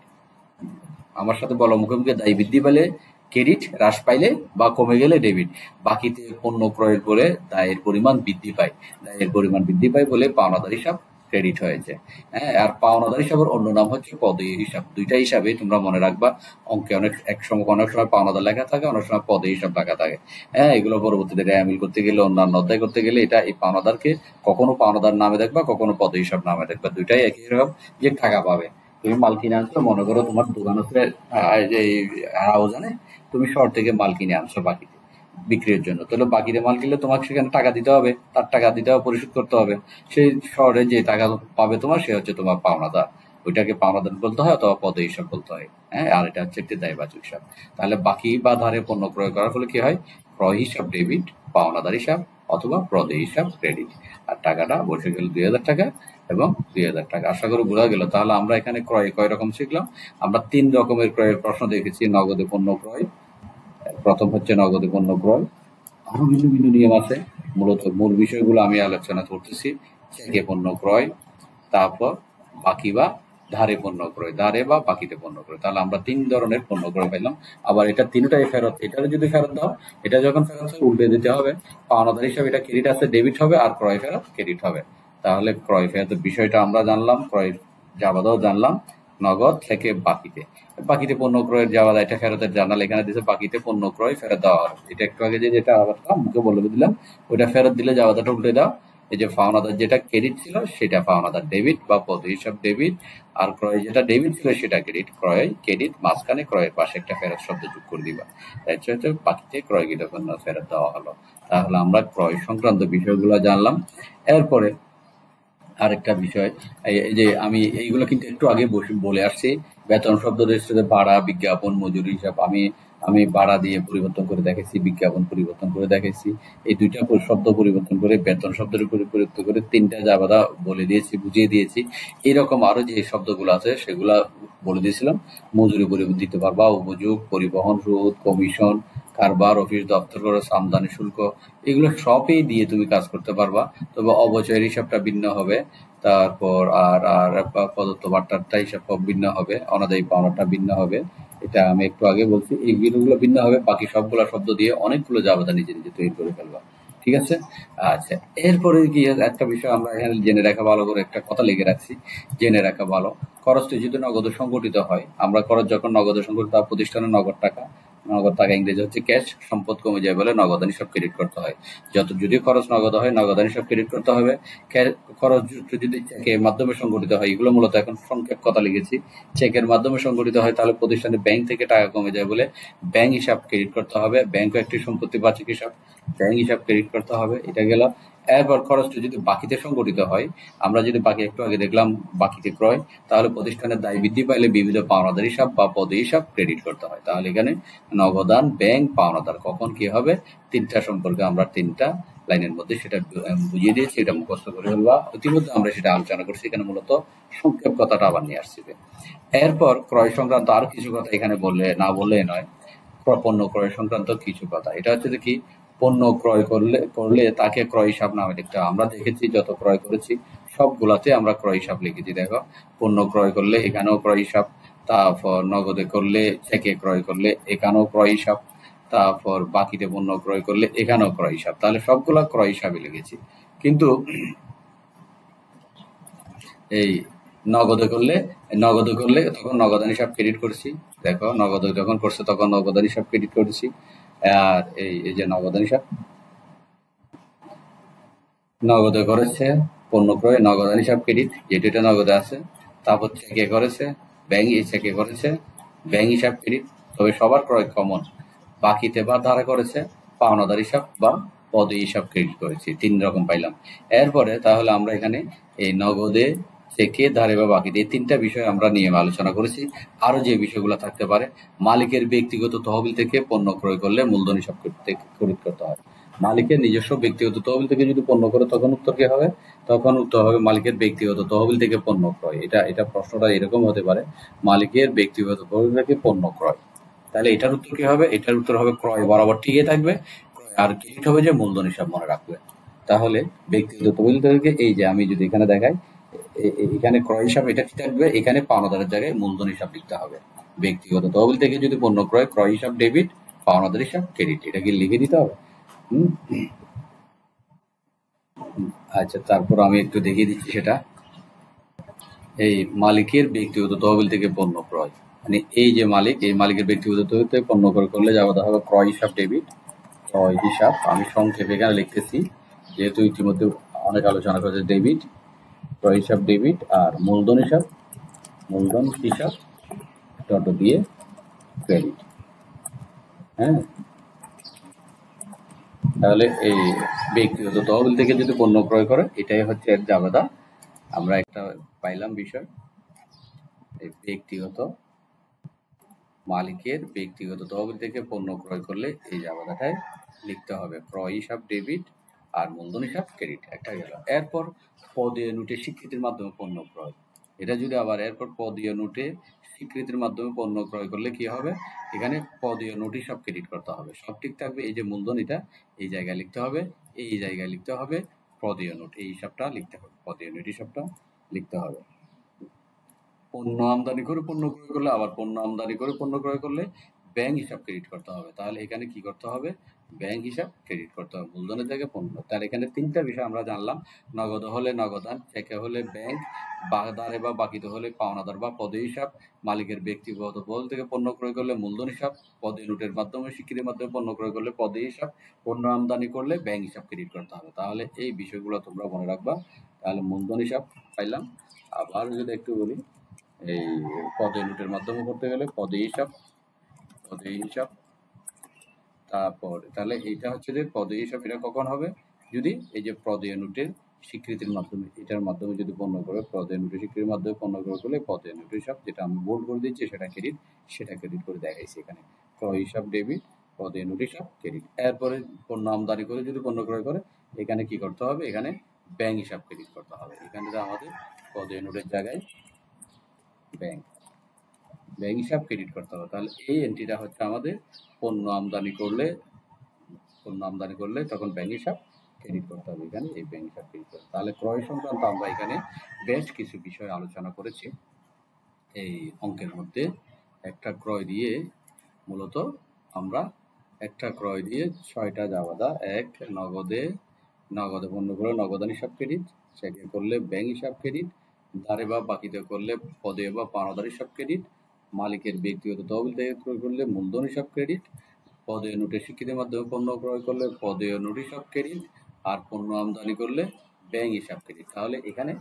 আমার সাথে বলো মুখে মুখে, দায় বৃদ্ধি পাইলে ক্রেডিট, হ্রাস পাইলে বা কমে গেলে ডেবিট। বাকিতে পণ্য ক্রয়ের পরে দায়ের পরিমাণ বৃদ্ধি পায়, দায়ের পরিমাণ বৃদ্ধি পায় বলে পাওনাদার হিসাব ক্রেডিট হয়েছে। হ্যাঁ, আর পাওনাদার হিসাবের অন্য নাম হচ্ছে পদেয় হিসাব। দুইটা হিসাবে তোমরা মনে রাখবা, অঙ্কে অনেক সময় পাওনাদার লেখা থাকে, অনেক সময় পদেয় হিসাব লেখা থাকে। হ্যাঁ, এগুলো পরবর্তীতে রেয়ামিল করতে গেলে, অন্যান্য অধ্যায় করতে গেলে, এটা এই পাওনাদারকে কখনো পাওনাদার নামে দেখবা, কখনো পদেয় হিসাব নামে দেখবা, দুইটাই একই রকম, যে টাকা পাবে। তুমি মাল কিনে আনছো, মনে করো তোমার দোকান হচ্ছে রাউজানে, তুমি শহর থেকে মাল কিনে আনছো বাকিতে বিক্রির জন্য। তাহলে বাকিতে মাল কিনলে তোমাকে সেখানে টাকা দিতে হবে, তার টাকা দিতে হবে, পরিশোধ করতে হবে। সেই শহরে যে টাকা পাবে তোমার, সে হচ্ছে তোমার পাওনাদার। ওইটাকে পাওনাদার বলতে হয়, অথবা পদেয় হিসাব বলতে হয়। হ্যাঁ, আর এটা হচ্ছে একটি দায়বাচক হিসাব। তাহলে বাকি বা ধারে পণ্য ক্রয় করার ফলে কি হয়, ক্রয় হিসাব ডেবিট, পাওনাদার হিসাব অথবা প্রদেয় হিসাব ক্রেডিট। আর টাকাটা বসে গেল 2000 টাকা এবং 2000 টাকা। আশা করি বোঝা গেল। তাহলে আমরা এখানে ক্রয় কয় রকম শিখলাম? আমরা 3 রকমের ক্রয়ের প্রশ্ন দেখেছি। নগদে পণ্য ক্রয়, প্রথম হচ্ছে নগদে পণ্য ক্রয়। আরো ভিন্ন ভিন্ন নিয়ম আছে। মূলত মূল বিষয়গুলো আমি আলোচনা করতেছি। চেকে পণ্য ক্রয়, তারপর বাকি বা ধারে পণ্য ক্রয়, ধারে বা বাকিতে পণ্য ক্রয়। তাহলে আমরা 3 ধরনের পণ্য ক্রয় পেলাম। আবার এটা তিনটাই ফেরত। এটারও যদি ফেরত দাও, এটা যখন ফেরত হয় উল্টে দিতে হবে। পাওনাদার হিসাবে এটা ক্রেডিট আছে, ডেবিট হবে, আর ক্রয় ফেরত ক্রেডিট হবে। তাহলে ক্রয় ফেরতের বিষয়টা আমরা জানলাম, ক্রয়ের জাবাদাও জানলাম। নগদ থেকে বাকিতে, বাকিতে পণ্য ক্রয়ের জাবাদা, এটা ফেরতের জার্নাল এখানে দিয়েছে, বাকিতে পণ্য ক্রয় ফেরত দেওয়া হবে। এটা একটু আগে যেটা আবার মুখে বলে দিলাম, ওইটা ফেরত দিলে জাবাদাটা উল্টে দাও। এই যে পাওনাদার যেটা ক্রেডিট ছিল সেটা পাওনাদার ডেবিট বা প্রদেয় হিসাব ডেবিট, আর ক্রয় যেটা ডেবিট ছিল সেটা ক্রেডিট। ক্রয় ক্রেডিট, মাঝখানে ক্রয়ের পাশে একটা ফেরত শব্দ যোগ করে দিবা। তাই হচ্ছে বাকিতে ক্রয়কৃত পণ্য ফেরত দেওয়া হলো। তাহলে আমরা ক্রয় সংক্রান্ত বিষয়গুলো জানলাম। এরপরে আরেকটা বিষয়, এই যে আমি এইগুলো কিন্তু একটু আগে বলে আসছি। বেতন শব্দ রেজিস্ট্রিতে ভাড়া, বিজ্ঞাপন, মজুরি হিসাব আমি আমি ভাড়া দিয়ে পরিবর্তন করে দেখেছি, বিজ্ঞাপন পরিবর্তন করে দেখেছি। এই দুইটা শব্দ পরিবর্তন করে বেতন শব্দের উপরে পরিবর্তন করে 3টা জাবাদা বলে দিয়েছি, বুঝিয়ে দিয়েছি। এরকম আরো যে শব্দগুলো আছে সেগুলা বলে দিয়েছিলাম। মজুরি পরিবর্তন দিতে পারবা, উপযোগ, পরিবহন, সুদ, কমিশন, কারবার, অফিস, দপ্তর খরচ, আমদানি শুল্ক, এগুলো সবই দিয়ে তুমি কাজ করতে পারবা। তবে অবচয়ের হিসাবটা ভিন্ন হবে। তারপর আর আর প্রদত্ত বার্তাটা হিসাব ভিন্ন হবে, অনাদায়ী পাওনাটা ভিন্ন হবে। এটা আমি একটু আগে বলছি। এই বিলগুলো ভিন্ন হবে, বাকি সবগুলা শব্দ দিয়ে অনেকগুলো জাবেদা নিজে নিজে তৈরি করে ফেলবা। ঠিক আছে? আচ্ছা, এরপরে কি একটা বিষয় আমরা এখানে জেনে রাখা ভালো, করে একটা কথা লিখে রাখছি, জেনে রাখা ভালো। খরচটি যদি নগদে সংগঠিত হয়, আমরা খরচ যখন নগদে সংগঠিত হয়, প্রতিষ্ঠানের নগদ টাকা, নগদ টাকা ইংরেজি হচ্ছে ক্যাশ, সম্পদ কমে যায় বলে নগদানি সব ক্রেডিট করতে হয়। যদি খরচ নগদ হয়, নগদানি সব ক্রেডিট করতে হবে। খরচ যদি চেকের মাধ্যমে সংগঠিত হয়, এগুলো মূলত এখন সংক্ষেপ কথা লিখেছি। চেকের মাধ্যমে সংগঠিত হয় তাহলে প্রতিষ্ঠানে ব্যাংক থেকে টাকা কমে যায় বলে ব্যাংক হিসাব ক্রেডিট করতে হবে। ব্যাংকও একটি সম্পত্তি বার্ষিক হিসাব, ব্যাংক হিসাব ক্রেডিট করতে হবে। এটা গেল। এরপর খরচটা যদি বাকিতে সংগঠিত হয়, আমরা যদি বাকি একটু আগে দেখলাম বাকিতে ক্রয়, তাহলে প্রতিষ্ঠানের দায় বৃদ্ধি পাইলে বিবিধ পাওনাদার হিসাব বা পদে হিসাব ক্রেডিট করতে হয়। তাহলে এখানে নগদান, ব্যাংক, পাওনাদার কখন কি হবে, 3টা সম্পর্কে আমরা 3টা লাইনের মধ্যে সেটা বুঝিয়ে দিয়েছি। এটা মুখস্থ করে ফেলবা। ইতিমধ্যে আমরা সেটা আলোচনা করছি। এখানে মূলত সংক্ষেপ কথাটা আবার নিয়ে আসছি। এরপর ক্রয় সংক্রান্ত আরো কিছু কথা এখানে বললে নয়। পণ্য ক্রয় সংক্রান্ত কিছু কথা, এটা হচ্ছে যে কি, পণ্য ক্রয় করলে তাকে ক্রয় হিসাব নামে লিখতে হয়। আমরা দেখেছি যত ক্রয় করেছি সবগুলাতে আমরা ক্রয় হিসাব লিখেছি। দেখো, পণ্য ক্রয় করলে এখানেও ক্রয় হিসাব, তারপর নগদে করলে, চেকে ক্রয় করলে এখানেও ক্রয় হিসাব, তারপর বাকিতে পণ্য ক্রয় করলে এখানেও ক্রয় হিসাব। তাহলে সবগুলা ক্রয় হিসাবে লিখেছি। কিন্তু এই নগদে করলে তখন নগদান হিসাব ক্রেডিট করেছি। দেখো, নগদে যখন করছে তখন নগদান হিসাব ক্রেডিট করেছি। আর এই যে নগদান হিসাব নগদে করেছে, পণ্য ক্রয় নগদান হিসাব ক্রেডিট, যেটা নগদে আছে। তারপর চেকে করেছে, চেকে করেছে, ব্যাংক হিসাব ক্রেডিট। তবে সবার ক্রয় কমন, বাকিতে বা ধারে করেছে, পাওনাদার হিসাব বা পদে হিসাব ক্রেডিট করেছি। 3 রকম পাইলাম। এরপরে তাহলে আমরা এখানে এই নগদে, চেকে, ধারে বা বাকিতে, এই 3টা বিষয় আমরা নিয়ে আলোচনা করেছি। আরো যে বিষয়গুলো থাকতে পারে, মালিকের ব্যক্তিগত তহবিল থেকে পণ্য ক্রয় করলে মূলধন হিসাব ক্রেডিট করতে হয়। মালিকের নিজস্ব ব্যক্তিগত তহবিল থেকে যদি পণ্য করে তখন উত্তর কি হবে? তখন উত্তর হবে মালিকের ব্যক্তিগত তহবিল থেকে পণ্য ক্রয়। এটা প্রশ্নটা এরকম হতে পারে, মালিকের ব্যক্তিগত তহবিল থেকে পণ্য ক্রয়। তাহলে এটার উত্তর কি হবে? এটার উত্তর হবে ক্রয় বরাবর ঠিকই থাকবে, আর ক্রেডিট হবে যে মূলধন হিসাব মনে রাখবে। তাহলে ব্যক্তিগত তহবিল থেকে, এই যে আমি যদি এখানে দেখাই, এখানে ক্রয় হিসাব এটা কি থাকবে, এখানে পাওনাদারের জায়গায় মূলধন হিসাব লিখতে হবে। ব্যক্তিগত তহবিল থেকে যদি পণ্য ক্রয়, ক্রয় হিসাব ডেবিট, পাওনাদার হিসাব ক্রেডিট, এটা কি লিখে দিতে হবে? হুম। আচ্ছা, তারপর আমি একটু দেখিয়ে দিচ্ছি সেটা। এই মালিকের ব্যক্তিগত তহবিল থেকে পণ্য ক্রয়, মানে এই যে মালিক, এই মালিকের ব্যক্তিগত তহবিল থেকে পণ্য ক্রয় করলে যাওয়া হবে ক্রয় হিসাব ডেবিট। ক্রয় হিসাব আমি সংক্ষেপে এখানে লিখতেছি, যেহেতু ইতিমধ্যে অনেক আলোচনা করেছে। ডেবিট, ক্রয় হিসাব ডেবিট, আর মূলধন হিসাব দিয়ে ক্রেডিট। হ্যাঁ, তাহলে এই ব্যক্তিগত তহবিল থেকে যদি পণ্য ক্রয় করে, এটাই হচ্ছে এর জাবেদা। আমরা একটা পাইলাম বিষয়, এই মালিকের ব্যক্তিগত তহবিল থেকে পণ্য ক্রয় করলে এই জাবেদাটায় লিখতে হবে ক্রয় হিসাব ডেবিট আর মূলধন হিসাব ক্রেডিট, একটা গেল। এরপর পদীয় নোটে স্বীকৃতির মাধ্যমে পণ্য ক্রয়, এটা যদি আবার এরপর পদীয় নোটে স্বীকৃতির মাধ্যমে পণ্য ক্রয় করলে কি হবে, এখানে পদীয় নোট হিসাব ক্রেডিট করতে হবে, সব ঠিক থাকবে। এই যে মূলধন, এটা এই জায়গায় লিখতে হবে, এই জায়গায় লিখতে হবে পদীয় নোট, এই হিসাবটা লিখতে হবে, পদীয় নোট হিসাবটা লিখতে হবে। পণ্য আমদানি করে পণ্য ক্রয় করলে, আবার পণ্য আমদানি করে পণ্য ক্রয় করলে ব্যাংক হিসাব ক্রেডিট করতে হবে। তাহলে এখানে কি করতে হবে, ব্যাংক হিসাব ক্রেডিট করতে হবে মূলধনের জায়গায় পণ্য। তাহলে এখানে তিনটা বিষয় আমরা জানলাম, নগদ হলে নগদান, চেকে হলে ব্যাংক, বাগদারে বা বাকিতে হলে পাওনাদার বা পদে হিসাব, মালিকের ব্যক্তিগত বল থেকে পণ্য ক্রয় করলে মূলধন হিসাব, পদে নোটের মাধ্যমে স্বীকৃতির মাধ্যমে পণ্য ক্রয় করলে পদে হিসাব, পণ্য আমদানি করলে ব্যাংক হিসাব ক্রেডিট করতে হবে। তাহলে এই বিষয়গুলো তোমরা মনে রাখবা। তাহলে মূলধন হিসাব পাইলাম। আবার যদি একটু বলি, এই পদে নোটের মাধ্যমে করতে গেলে পদে হিসাব, পদে হিসাব। তারপর তাহলে এইটা হচ্ছে যে পদে হিসাব, এটা কখন হবে, যদি এই যে পদে নোটের স্বীকৃতির মাধ্যমে, এটার মাধ্যমে যদি পণ্য করে, পদে নোটের স্বীকৃতির মাধ্যমে পণ্য করে করলে পদে নোট হিসাব, যেটা আমি বোল্ড করে দিচ্ছি সেটা ক্রেডিট, সেটা ক্রেডিট করে দেখাইছি এখানে। ক্রয় হিসাব ডেবিট, পদে নোট হিসাব ক্রেডিট। এরপরে পণ্য আমদানি করে যদি পণ্য ক্রয় করে, এখানে কি করতে হবে, এখানে ব্যাংক হিসাব ক্রেডিট করতে হবে। এখানে আমাদের পদে নোটের জায়গায় ব্যাংক, ব্যাংক হিসাব ক্রেডিট করতে হবে। তাহলে এই এন্ট্রিটা হচ্ছে আমাদের পণ্য আমদানি করলে, পণ্য আমদানি করলে তখন ব্যাংক হিসাব ক্রেডিট করতে হবে, এখানে এই ব্যাংক হিসাব ক্রেডিট করতে। তাহলে ক্রয় সংক্রান্ত আমরা এখানে বেশ কিছু বিষয় আলোচনা করেছি। এই অঙ্কের মধ্যে একটা ক্রয় দিয়ে মূলত আমরা একটা ক্রয় দিয়ে 6টা জাবাদা, এক নগদে, নগদে পণ্য করলে নগদান হিসাব ক্রেডিট, চেকে করলে ব্যাংক হিসাব ক্রেডিট, ধারে বা বাকিতে করলে পদে বা পাওনাদার হিসাব ক্রেডিট, মালিকের ব্যক্তিগত তহবিল থেকে ক্রয় করলে মূলধন হিসাব ক্রেডিট, পদে নোটের স্বীকৃতির মাধ্যমে পণ্য ক্রয় করলে পদে নোট হিসাব ক্রেডিট, আর পণ্য আমদানি করলে ব্যাংক হিসাব ক্রেডিট। তাহলে এখানে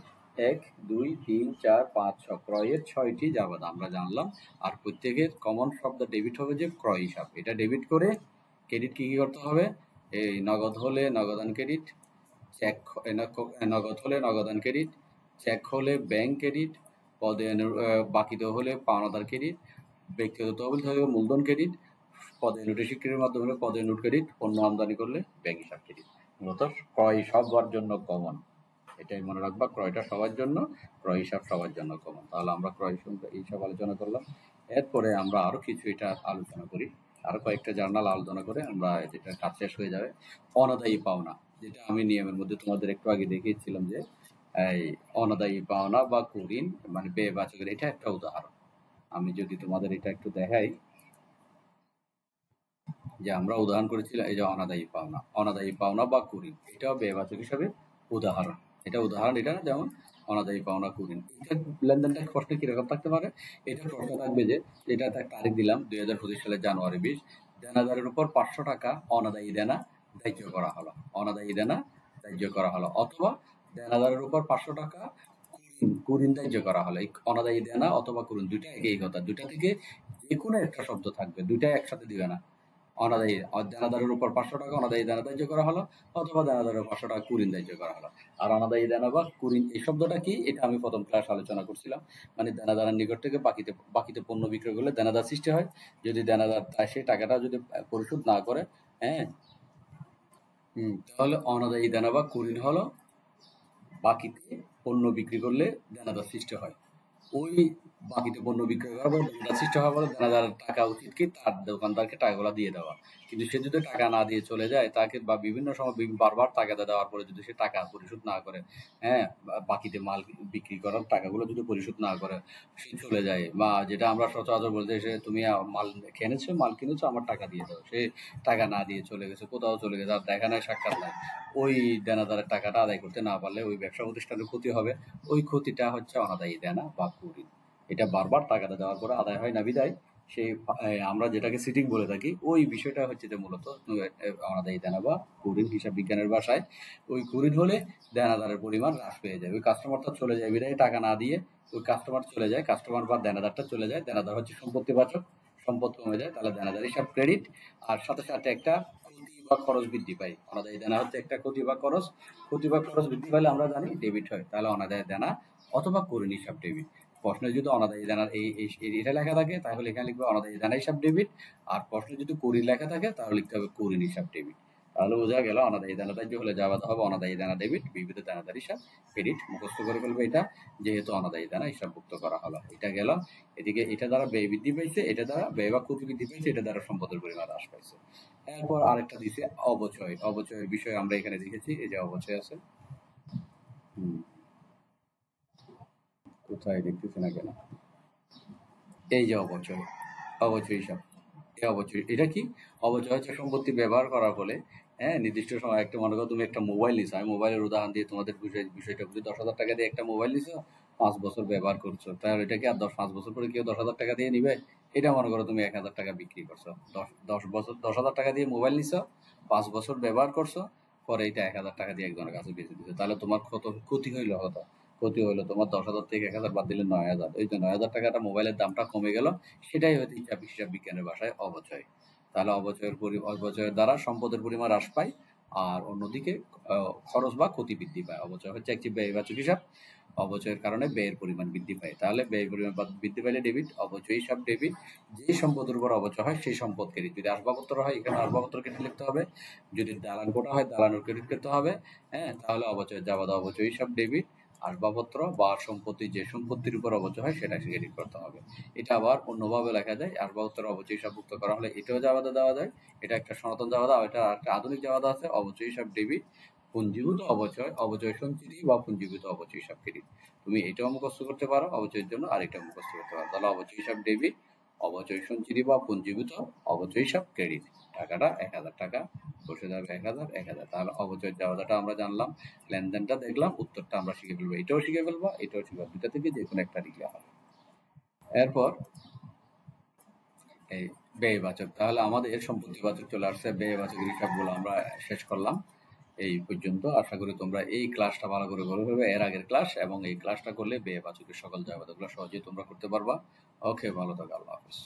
1, 2, 3, 4, 5, 6 ক্রয়ের 6টি জাবাদা আমরা জানলাম। আর প্রত্যেকের কমন শব্দ ডেবিট হবে যে ক্রয় হিসাব, এটা ডেবিট করে ক্রেডিট কি কি করতে হবে, এই নগদ হলে নগদান ক্রেডিট, চেক নগদ হলে নগদান ক্রেডিট, চেক হলে ব্যাংক ক্রেডিট, পদে বাকিতে হলে পাওনাদার ক্রেডিট, ব্যক্তিগত তহবিল থেকে মূলধন ক্রেডিট, পদে নোটের স্বীকৃতির মাধ্যমে পদে নোট ক্রেডিট, পণ্য আমদানি করলে ব্যাংক হিসাব ক্রেডিট। মূলত ক্রয় সবার জন্য কমন, এটাই মনে রাখবা, ক্রয়টা সবার জন্য, ক্রয় হিসাব সবার জন্য কমন। তাহলে আমরা ক্রয় সংখ্যা এইসব আলোচনা করলাম। এরপরে আমরা আরো কিছু এটা আলোচনা করি, আরো কয়েকটা জার্নাল আলোচনা করে আমরা যেটা কাজ শেষ হয়ে যাবে। অনাদায়ী পাওনা, যেটা আমি নিয়মের মধ্যে তোমাদের একটু আগে দেখিয়েছিলাম যে এই অনাদায়ী পাওনা বা কুঋণ মানে ব্যয়বাচকের, এটা একটা উদাহরণ। আমি যদি তোমাদের এটা একটু দেখাই, যে আমরা উদাহরণ করেছিলাম এই যে অনাদায়ী পাওনা, অনাদায়ী পাওনা বা কুঋণ, এটাও ব্যয়বাচক হিসাবে উদাহরণ। এটা উদাহরণ, এটা যেমন অনাদায়ী পাওনা কুঋণ। এটা লেনদেনটা প্রশ্ন কিরকম থাকতে পারে, এটা প্রশ্ন থাকবে যে এটা একটা তারিখ দিলাম 2025 সালের জানুয়ারি 20, দেনাদারের উপর 500 টাকা অনাদায়ী দেনা ধার্য করা হলো, অনাদায়ী দেনা ধার্য করা হলো, অথবা দেনাদারের উপর 500 টাকা কুঋণ ধার্য করা হলো। এই অনাদায়ী দেনা অথবা কুঋণ দুইটা একই কথা, দুইটা থেকে যে কোনো একটা শব্দ থাকবে, দুইটা একসাথে দিবে না। অনাদায়ী দেনাদারের উপর 500 টাকা অনাদায়ী দেনা ধার্য করা হলো, অথবা দেনাদারের 500 টাকা কুঋণ ধার্য করা হলো। আর অনাদায়ী দেনা বা কুঋণ এই শব্দটা কি, এটা আমি প্রথম ক্লাস আলোচনা করছিলাম। মানে দেনাদারের নিকট থেকে বাকিতে পণ্য বিক্রয় করলে দেনাদার সৃষ্টি হয়। যদি দেনাদার সেই টাকাটা যদি পরিশোধ না করে, হ্যাঁ, তাহলে অনাদায়ী দেনা বা কুঋণ হলো বাকিতে পণ্য বিক্রি করলে দেনাদার সৃষ্টি হয়। ওই বাকিতে পণ্য বিক্রয় করার পর দেনাদার সৃষ্টি হওয়ার পরে দেনাদার টাকা উচিত কি তার দোকানদারকে টাকাগুলো দিয়ে দেওয়া। কিন্তু সে যদি টাকা না দিয়ে চলে যায়, তাকে বা বিভিন্ন সময় বারবার টাকাটা দেওয়ার পরে যদি সে টাকা পরিশোধ না করে, হ্যাঁ, বাকিতে মাল বিক্রি করার টাকাগুলো যদি পরিশোধ না করে সে চলে যায়, বা যেটা আমরা সচরাচর বলতে, সে তুমি মাল কিনেছো, মাল কিনেছো, আমার টাকা দিয়ে দাও, সে টাকা না দিয়ে চলে গেছে, কোথাও চলে গেছে, আর দেখা নাই সাক্ষাৎ নাই, ওই দেনাদারের টাকাটা আদায় করতে না পারলে ওই ব্যবসা প্রতিষ্ঠানের ক্ষতি হবে। ওই ক্ষতিটা হচ্ছে অনাদায়ী দেনা বা কুঋণ। এটা বারবার টাকাটা দেওয়ার পরে আদায় হয় না বিদায় সেই আমরা যেটাকে সিটিং বলে থাকি, ওই বিষয়টা হচ্ছে যে মূলত অনাদায়ী দেনা বা কুঋণ হিসাব বিজ্ঞানের ভাষায়। ওই কুঋণ হলে দেনাদারের পরিমাণ হ্রাস পেয়ে যায়, ওই কাস্টমারটা চলে যায় বিদায় টাকা না দিয়ে ওই কাস্টমার চলে যায়, কাস্টমার বা দেনাদারটা চলে যায়। দেনাদার হচ্ছে সম্পত্তিবাচক, সম্পদ কমে যায়, তাহলে দেনাদার হিসাব ক্রেডিট। আর সাথে সাথে একটা ক্ষতি বা খরচ বৃদ্ধি পায়, অনাদায়ী দেনা হচ্ছে একটা ক্ষতি বা খরচ, ক্ষতি বা খরচ বৃদ্ধি পাইলে আমরা জানি ডেবিট হয়। তাহলে অনাদায়ী দেনা অথবা কুঋণ হিসাব ডেবিট। প্রশ্নে যদি অনাদায়ী দেনার এটা লেখা থাকে তাহলে এখানে লিখবে অনাদায়ী দেনা হিসাব ডেবিট, আর প্রশ্নে যদি কুঋণ লেখা থাকে তাহলে লিখতে হবে কুঋণ হিসাব ডেবিট। তাহলে বোঝা গেল অনাদায়ী দেনা ধার্য হলে যা বাধা হবে অনাদায়ী দেনা ডেবিট, বিবিধ দেনাদার হিসাব ক্রেডিট। মুখস্থ করে ফেলবে এটা, যেহেতু অনাদায়ী দেনা হিসাবভুক্ত করা হলো। এটা গেল। এদিকে এটা দ্বারা ব্যয় বৃদ্ধি পেয়েছে, এটা দ্বারা ব্যয় বা ক্ষতি বৃদ্ধি পেয়েছে, এটা দ্বারা সম্পদের পরিমাণ হ্রাস পাইছে। এরপর আরেকটা দিছে অবচয়। অবচয়ের বিষয় আমরা এখানে দেখেছি, এই যে অবচয় আছে। কোথায় দেখতেছি না কেন? এই যে অবচয়, অবচয় হিসাব। এই অবচয় এটা কি? অবচয় হচ্ছে সম্পত্তি ব্যবহার করার ফলে নির্দিষ্ট সময় একটা, মনে করো তুমি একটা মোবাইল নিছো, আমি মোবাইলের উদাহরণ দিয়ে তোমাদের বিষয়টা বুঝি। 10,000 টাকা দিয়ে একটা মোবাইল নিছো, 5 বছর ব্যবহার করছো, তাহলে এটা কি আর 5 বছর পরে কেউ 10,000 টাকা দিয়ে নিবে? এটা মনে করো তুমি 1,000 টাকা বিক্রি করছো, 10,000 টাকা দিয়ে মোবাইল নিছো, 5 বছর ব্যবহার করছো, পরে এটা 1,000 টাকা দিয়ে একজনের কাছে বেঁচে দিছো, তাহলে তোমার কত ক্ষতি হইলো? হতো ক্ষতি হইলো তোমার 10,000 থেকে 1,000 বাদ দিলে 9,000। ওই যে 9,000 টাকাটা মোবাইলের দামটা কমে গেল, সেটাই হয়তো হিসাব বিজ্ঞানের ভাষায় অবচয়। তাহলে অবচয়ের দ্বারা সম্পদের পরিমাণ হ্রাস পায়, আর অন্যদিকে খরচ বা ক্ষতি বৃদ্ধি পায়। অবচয় হচ্ছে একটি ব্যয়বাচক হিসাব, অবচয়ের কারণে ব্যয়ের পরিমাণ বৃদ্ধি পায়। তাহলে ব্যয়ের পরিমাণ বৃদ্ধি পাইলে ডেবিট, অবচয় হিসাব ডেবিট। যে সম্পদের উপর অবচয় হয় সেই সম্পদ ক্রেডিট। যদি আসবাবপত্র হয়, এখানে আসবাবপত্র ক্রেডিট লিখতে হবে। যদি দালান কোটা হয়, দালানের ক্রেডিট করতে হবে। তাহলে অবচয়ের যাবাদা অবচয় হিসাব ডেবিট, আসবাবপত্র বা সম্পত্তি, যে সম্পত্তির উপর অবচয় হয় সেটা ক্রেডিট করতে হবে। এটা আবার অন্যভাবে লেখা যায়, আসবাবপত্র অবচয় হিসাবভুক্ত করা হলে এটাও যাবাদা দেওয়া যায়। এটা একটা সনাতন যাবাদা, এটা একটা আধুনিক যাবাদা আছে, অবচয় হিসাব ডেবিট, পুঞ্জীভূত অবচয়, অবচয় সঞ্চিতি বা পুঞ্জীভূত অবচয় হিসাব ক্রেডিট। তুমি এটাও মুখস্থ করতে পারো অবচয়ের জন্য, আর এটা মুখস্থ করতে পারো। তাহলে অবচয় হিসাব ডেবিট, অবচয় সঞ্চিতি বা পুঞ্জীভূত অবচয় হিসাব ক্রেডিট। টাকাটা 1,000 টাকা, বসে যাবে 1,000 1,000। তাহলে অবচয়ের যাওয়াটা আমরা জানলাম, লেনদেনটা দেখলাম, উত্তরটা আমরা শিখে ফেলবো। এটাও শিখে ফেলবো, এটাও শিখে ফেলবো, দুটা থেকে যে কোনো একটা লিখলে হবে। এরপর এই ব্যয়বাচক। তাহলে আমাদের সম্পত্তিবাচক চলে আসছে, ব্যয়বাচকের হিসাবগুলো আমরা শেষ করলাম এই পর্যন্ত। আশা করি তোমরা এই ক্লাসটা ভালো করে ফেলবে, এর আগের ক্লাস এবং এই ক্লাসটা করলে ব্যয়বাচকের সকল যাবতীয়গুলো সহজেই তোমরা করতে পারবা। ওকে, ভালো থাকো, আল্লাহ হাফেজ।